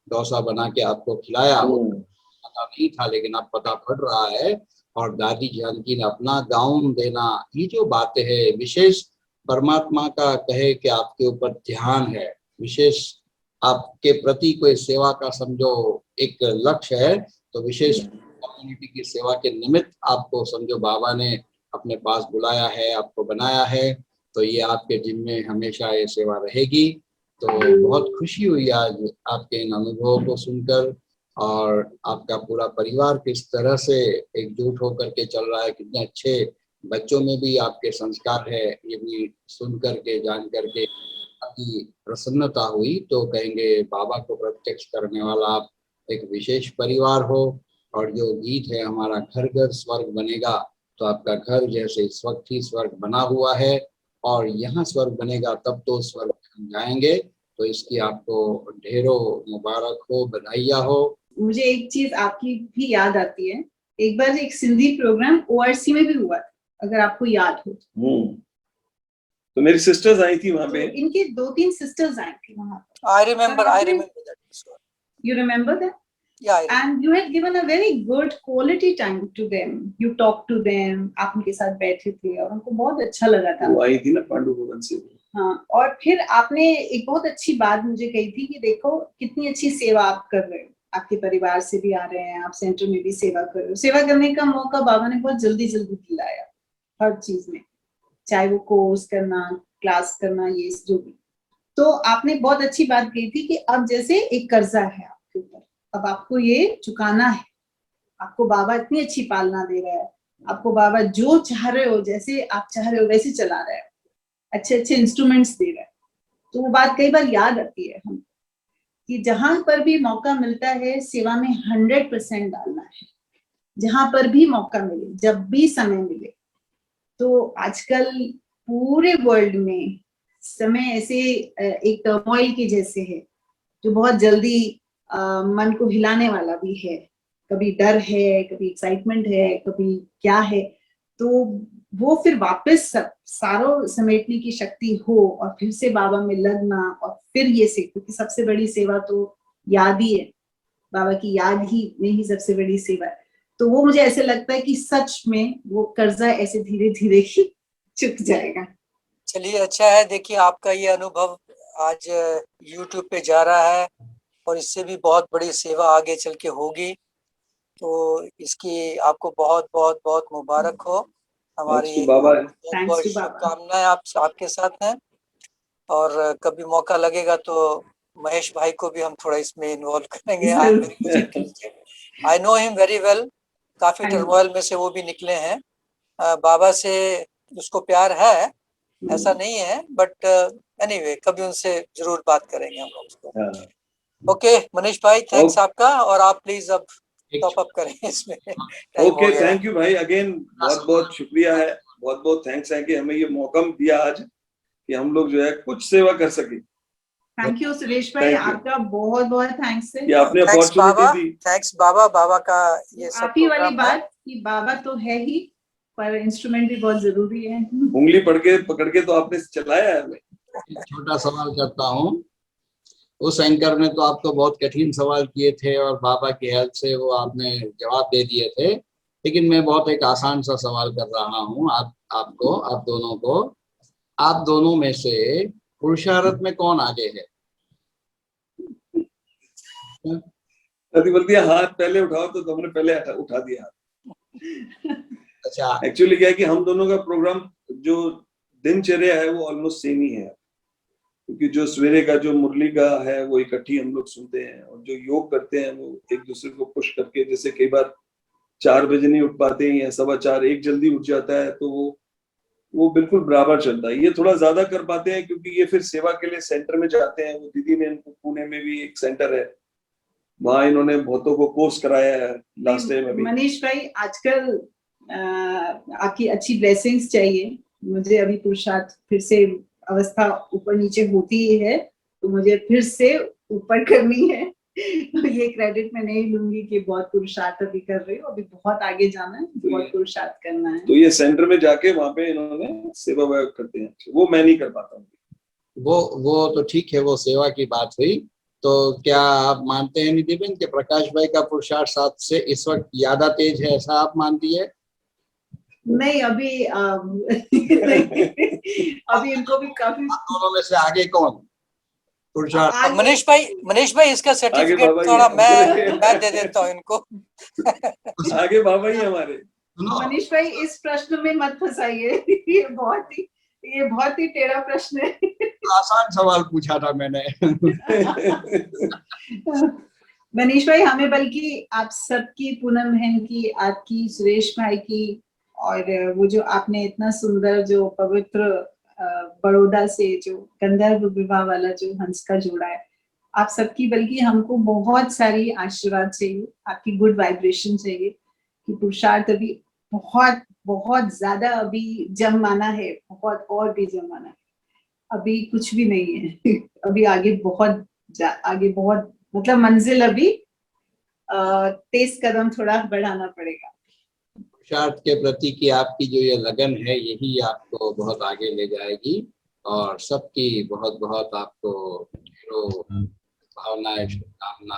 डोसा बना के आपको खिलाया, पता नहीं था लेकिन अब पता पड़ रहा है। और दादी जानकी ने अपना गाउन देना, ये जो बातें है विशेष परमात्मा का कहे कि आपके ऊपर ध्यान है, विशेष आपके प्रति कोई सेवा का समझो एक लक्ष्य है, तो विशेष कम्युनिटी की सेवा के निमित्त आपको समझो बाबा ने अपने पास बुलाया है, आपको बनाया है। तो ये आपके जिम्मे हमेशा ये सेवा रहेगी। तो बहुत खुशी हुई आज आपके इन अनुभवों को सुनकर, और आपका पूरा परिवार किस तरह से एकजुट होकर के चल रहा है, कितने अच्छे बच्चों में भी आपके संस्कार है, ये भी सुन करके जान करके काफी प्रसन्नता हुई। तो कहेंगे बाबा को प्रत्यक्ष करने वाला आप एक विशेष परिवार हो। और जो गीत है हमारा घर घर स्वर्ग बनेगा, तो आपका घर जैसे इस वक्त ही स्वर्ग बना हुआ है, और यहाँ स्वर्ग बनेगा तब तो स्वर्ग हम जाएंगे। तो इसकी आपको ढेरों मुबारक हो, बधाइयाँ हो। मुझे एक चीज आपकी भी याद आती है, एक बार एक सिंधी प्रोग्राम ओआरसी में भी हुआ था, अगर आपको याद हो। तो मेरी सिस्टर्स आई थी वहां पे, इनके 2-3 सिस्टर्स आई थी वहां। I remember that. You remember that? Yeah, I remember. And you had given a very good quality time to them. You talked to them, आप उनके साथ बैठे थे और उनको बहुत अच्छा लगा था। वो आई थी ना पांडु भवन से। हाँ, और फिर आपने एक बहुत अच्छी बात मुझे कही थी कि देखो कितनी अच्छी सेवा आप कर रहे हो, आपके परिवार से भी आ रहे हैं, आप सेंटर में भी सेवा कर रहे हो। सेवा करने का मौका बाबा ने बहुत जल्दी जल्दी दिलाया हर चीज में, चाहे वो कोर्स करना, क्लास करना, ये जो भी। तो आपने बहुत अच्छी बात कही थी कि अब जैसे एक कर्जा है आपके ऊपर, अब आपको ये चुकाना है, आपको बाबा इतनी अच्छी पालना दे रहा है, आपको बाबा जो चाह रहे हो, जैसे आप चाह रहे हो वैसे चला रहा है, अच्छे अच्छे इंस्ट्रूमेंट्स दे रहा है। तो वो बात कई बार याद आती है हम कि जहां पर भी मौका मिलता है सेवा में 100% डालना है, जहां पर भी मौका मिले, जब भी समय मिले। तो आजकल पूरे वर्ल्ड में समय ऐसे एक टर्मोइल के जैसे है जो बहुत जल्दी मन को हिलाने वाला भी है। कभी डर है, कभी एक्साइटमेंट है, कभी क्या है। तो वो फिर वापस सारों समेटने की शक्ति हो और फिर से बाबा में लगना और फिर ये से, क्योंकि सबसे बड़ी सेवा तो याद ही है, बाबा की याद ही में ही सबसे बड़ी सेवा है। तो वो मुझे ऐसे लगता है कि सच में वो कर्जा ऐसे धीरे धीरे ही चुक जाएगा। चलिए, अच्छा है। देखिए, आपका ये अनुभव आज YouTube पे जा रहा है और इससे भी बहुत बड़ी सेवा आगे चल के होगी। तो इसकी आपको बहुत बहुत बहुत मुबारक हो। हमारी बाबा बहुत बहुत शुभकामनाएं आपके साथ हैं। और कभी मौका लगेगा तो महेश भाई को भी हम थोड़ा इसमें इन्वॉल्व करेंगे। I know him very well. काफी टर्मोइल में से वो भी निकले हैं। बाबा से उसको प्यार है, ऐसा नहीं है, बट एनीवे कभी उनसे जरूर बात करेंगे हम लोग उसको। ओके मनीष भाई, थैंक्स आपका। और आप प्लीज अब टॉप अप करें इसमें। ओके, थैंक यू भाई अगेन, बहुत बहुत शुक्रिया है, बहुत बहुत थैंक्स है कि हमें ये मौका दिया आज कि हम लोग जो है कुछ सेवा कर सके। थैंक यू सुरेश भाई, आपका बहुत बहुत थैंक्स है कि आपने अपॉर्चुनिटी दी। थैंक्स बाबा। बाबा का ये सब आप ही वाली बात कि बाबा तो है ही, पर इंस्ट्रूमेंट भी बहुत जरूरी है। उंगली पकड़ के तो आपने चलाया है। एक छोटा सवाल करता हूँ। उस एंकर ने तो आपको बहुत कठिन सवाल किए थे और बाबा की हेल्प से वो आपने जवाब दे दिए थे, लेकिन मैं बहुत एक आसान सा सवाल कर रहा हूँ आप दोनों को। आप दोनों में से पुरुषार्थ में कौन आगे है? बोलती है हाथ पहले उठाओ, तो तुमने पहले उठा दिया। अच्छा, एक्चुअली क्या है कि हम दोनों का प्रोग्राम जो दिनचर्या है वो ऑलमोस्ट सेम ही है, क्योंकि जो सवेरे का जो मुरली का है वो इकट्ठी हम लोग सुनते हैं, और जो योग करते हैं वो एक दूसरे को पुश करके, जैसे कई बार 4 बजे नहीं उठ पाते हैं या 4:15 एक जल्दी उठ जाता है, तो वो बिल्कुल बराबर चलता है। ये थोड़ा ज्यादा कर पाते हैं क्योंकि ये फिर सेवा के लिए सेंटर में जाते हैं। वो दीदी ने इनको पुणे में भी एक सेंटर है, वहां इन्होंने बहुतों को कोर्स कराया है लास्ट टाइम अभी। मनीष भाई, आजकल आपकी अच्छी ब्लेसिंग्स चाहिए मुझे। अभी पुरुषार्थ फिर से अवस्था ऊपर नीचे होती ही है, तो मुझे फिर से ऊपर करनी है। तो ये क्रेडिट मैं नहीं लूंगी कि बहुत पुरुषार्थ अभी कर रही हो, अभी बहुत आगे जाना है, बहुत पुरुषार्थ करना है। तो ये सेंटर में जाके वहां पे इन्होंने सेवा करते हैं, वो मैं नहीं कर पाता हूँ। वो तो ठीक है, वो सेवा की बात हुई। तो क्या आप मानते हैं निधि बहन कि प्रकाश भाई का पुरुषार्थ साथ से इस वक्त ज्यादा तेज है, ऐसा आप मानती है? नहीं, अभी अभी इनको भी काफी। दोनों में से आगे कौन पुरुषार्थ? मनीष भाई इसका सर्टिफिकेट थोड़ा मैं दे देता हूँ इनको। आगे बाबा ही हमारे। मनीष भाई, इस प्रश्न में मत फंसाइए। ये बहुत ही टेढ़ा प्रश्न है। आसान सवाल पूछा था मैंने। मनीष भाई, हमें बल्कि आप सबकी, पूनम बहन की, आपकी, सुरेश भाई की, और वो जो आपने इतना सुंदर जो पवित्र बड़ौदा से जो गंधर्व विवाह वाला जो हंस का जोड़ा है, आप सबकी बल्कि हमको बहुत सारी आशीर्वाद चाहिए, आपकी गुड वाइब्रेशन चाहिए कि पुरुषार्थ अभी बहुत बहुत ज्यादा अभी जमाना है, बहुत और भी जमाना है। अभी कुछ भी नहीं है। अभी आगे बहुत मतलब मंजिल अभी तेज कदम थोड़ा बढ़ाना पड़ेगा। पुरुषार्थ के प्रति की आपकी जो ये लगन है, यही आपको बहुत आगे ले जाएगी और सबकी बहुत बहुत आपको भावनाएं, शुभकामना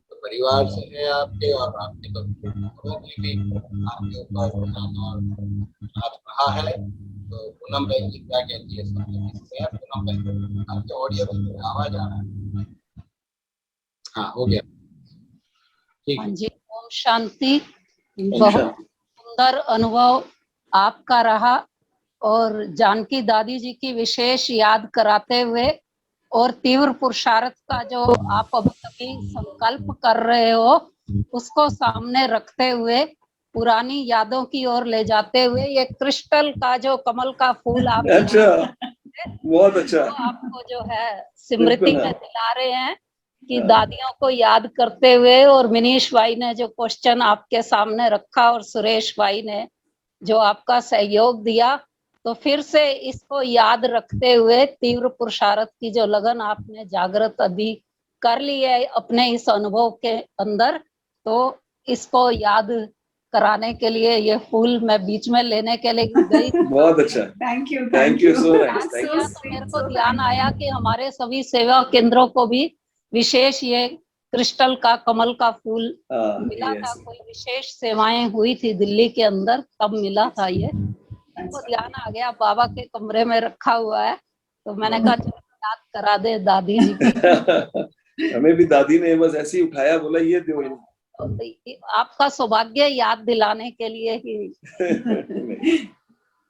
तो परिवार से है आपके, और आपके तो भी आपके ऊपर हाथ रहा है। तो पूनम भाई जी क्या कहती है? पूनम भाई, आपके ऑडियो में आवाज आ रहा है? हाँ, हो गया, ठीक है जी। ओम शांति। बहुत सुंदर अनुभव आपका रहा, और जानकी दादी जी की विशेष याद कराते हुए और तीव्र पुरुषार्थ का जो आप अभी संकल्प कर रहे हो, उसको सामने रखते हुए पुरानी यादों की ओर ले जाते हुए ये क्रिस्टल का जो कमल का फूल आप अच्छा, बहुत अच्छा। तो आपको जो है स्मृति बिल्कुल, में दिला रहे हैं कि हाँ। दादियों को याद करते हुए, और मनीष भाई ने जो क्वेश्चन आपके सामने रखा और सुरेश भाई ने जो आपका सहयोग दिया, तो फिर से इसको याद रखते हुए तीव्र पुरुषार्थ की जो लगन आपने जागृत अभी कर ली है अपने इस अनुभव के अंदर, तो इसको याद कराने के लिए ये फूल मैं बीच में लेने के लिए गई बहुत अच्छा, thank you thank you so nice, ध्यान थैंक दिया यू। तो मेरे को ध्यान आया कि हमारे सभी सेवा केंद्रों को भी विशेष ये क्रिस्टल का कमल का फूल मिला था। कोई विशेष सेवाएं हुई थी दिल्ली के अंदर, तब मिला था ये। तो ध्यान आ गया बाबा के कमरे में रखा हुआ है, तो मैंने कहा चलो याद करा दे दादी जी को। हमें भी दादी ने बस ऐसे ही उठाया, बोला ये दो इनको। आपका सौभाग्य याद दिलाने के लिए ही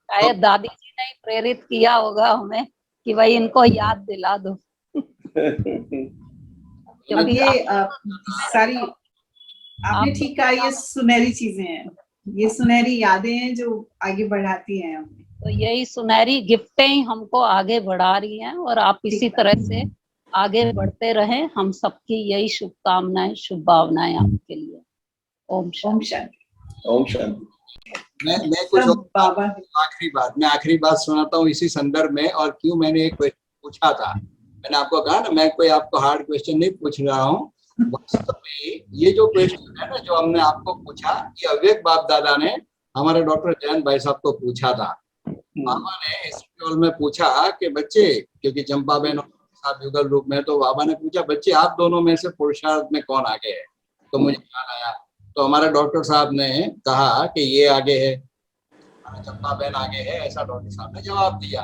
शायद दादी जी ने प्रेरित किया होगा हमें कि भाई इनको याद दिला दो। क्योंकि ये सारी आपने ठीक कहा, ये सुनहरी चीजें हैं, ये सुनहरी यादें हैं जो आगे बढ़ाती हैं हमें। तो यही सुनहरी गिफ्टें ही हमको आगे बढ़ा रही हैं, और आप इसी तरह से आगे बढ़ते रहें। हम सबकी यही शुभकामनाएं, शुभ भावनाएं आपके लिए। ओम शांति। ओम शांति। मैं कुछ बाबा आखिरी बात सुनाता हूँ इसी संदर्भ में, और क्यों मैंने एक क्वेश्चन पूछा था। मैंने आपको कहा ना, मैं कोई आपको हार्ड क्वेश्चन नहीं पूछ रहा हूँ। वास्तव में ये जो क्वेश्चन है ना जो हमने आपको पूछा, ये अव्यक्त बाप दादा ने हमारे डॉक्टर जयंत भाई साहब को पूछा था। बाबा ने इस केवल में पूछा कि बच्चे, क्योंकि चंपा बहन और साथ युगल रूप में, तो बाबा ने पूछा बच्चे आप दोनों में से पुरुषार्थ में कौन आगे है। तो मुझे याद आया, तो हमारे डॉक्टर साहब ने कहा कि ये आगे है, चंपा बहन आगे है, ऐसा डॉक्टर साहब ने जवाब दिया।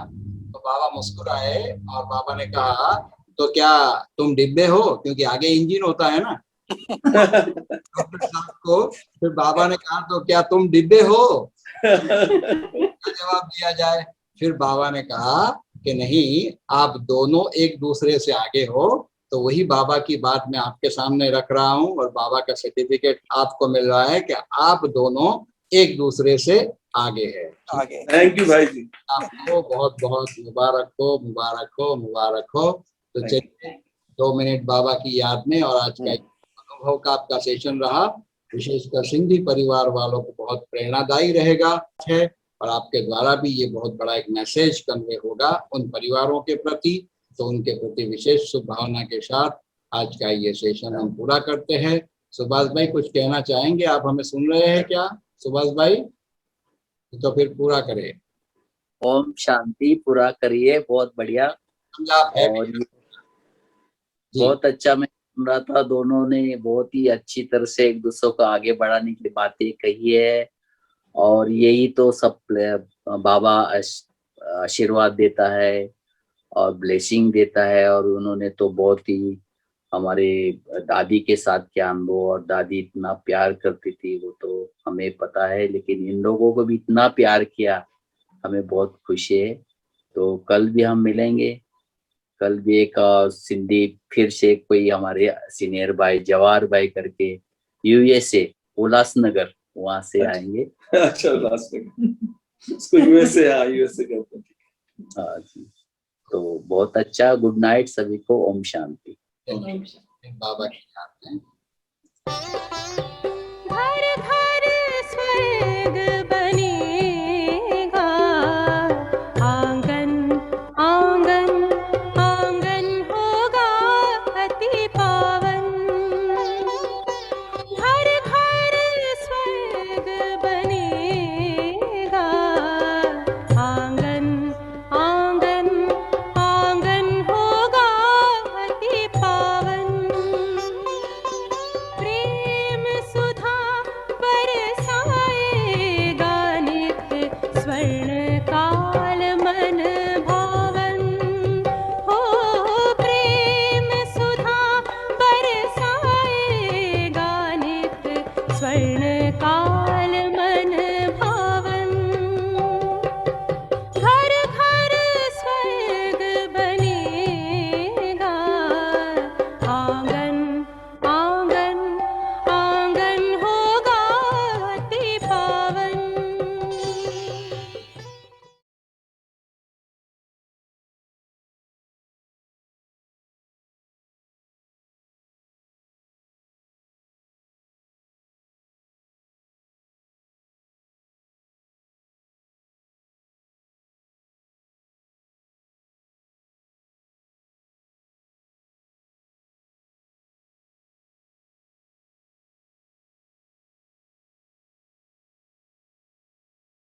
तो बाबा मुस्कुराए और बाबा ने कहा तो क्या तुम डिब्बे हो, क्योंकि आगे इंजन होता है ना। डॉक्टर साहब को फिर बाबा ने कहा तो क्या तुम डिब्बे हो, क्या जवाब दिया जाए। फिर बाबा ने कहा कि नहीं, आप दोनों एक दूसरे से आगे हो। तो वही बाबा की बात मैं आपके सामने रख रहा हूँ, और बाबा का सर्टिफिकेट आपको मिल रहा है कि आप दोनों एक दूसरे से आगे है। थैंक यू भाई जी, आपको बहुत बहुत मुबारक हो, मुबारक हो, मुबारक हो। तो चलिए 2 मिनट बाबा की याद में, और आज का अनुभव का आपका सेशन रहा, विशेषकर सिंधी परिवार वालों को बहुत प्रेरणादायी रहेगा है, और आपके द्वारा भी ये बहुत बड़ा एक मैसेज कन्वे होगा उन परिवारों के प्रति। तो उनके प्रति विशेष शुभ भावना के साथ आज का ये सेशन हम पूरा करते हैं। सुभाष भाई कुछ कहना चाहेंगे? आप हमें सुन रहे हैं क्या सुभाष भाई? तो फिर पूरा करें। ओम शांति, पूरा करिए, बहुत बढ़िया। और बहुत अच्छा मैं सुन रहा था, दोनों ने बहुत ही अच्छी तरह से एक दूसरे को आगे बढ़ाने की बातें कही है, और यही तो सब बाबा आशीर्वाद देता है और ब्लेसिंग देता है। और उन्होंने तो बहुत ही हमारे दादी के साथ क्या अनुभव, और दादी इतना प्यार करती थी वो तो हमें पता है, लेकिन इन लोगों को भी इतना प्यार किया, हमें बहुत खुशी है। तो कल भी हम मिलेंगे, कल भी एक सिंधी फिर से कोई हमारे सीनियर भाई जवाहर भाई करके यूएसए उल्लासनगर, वहां से आएंगे। अच्छा, उल्लासनगर, उसको यूएसए, हाँ यूएसए कहते हैं। हाँ जी, तो बहुत अच्छा। गुड नाइट सभी को। ओम शांति। बाबा की याद में।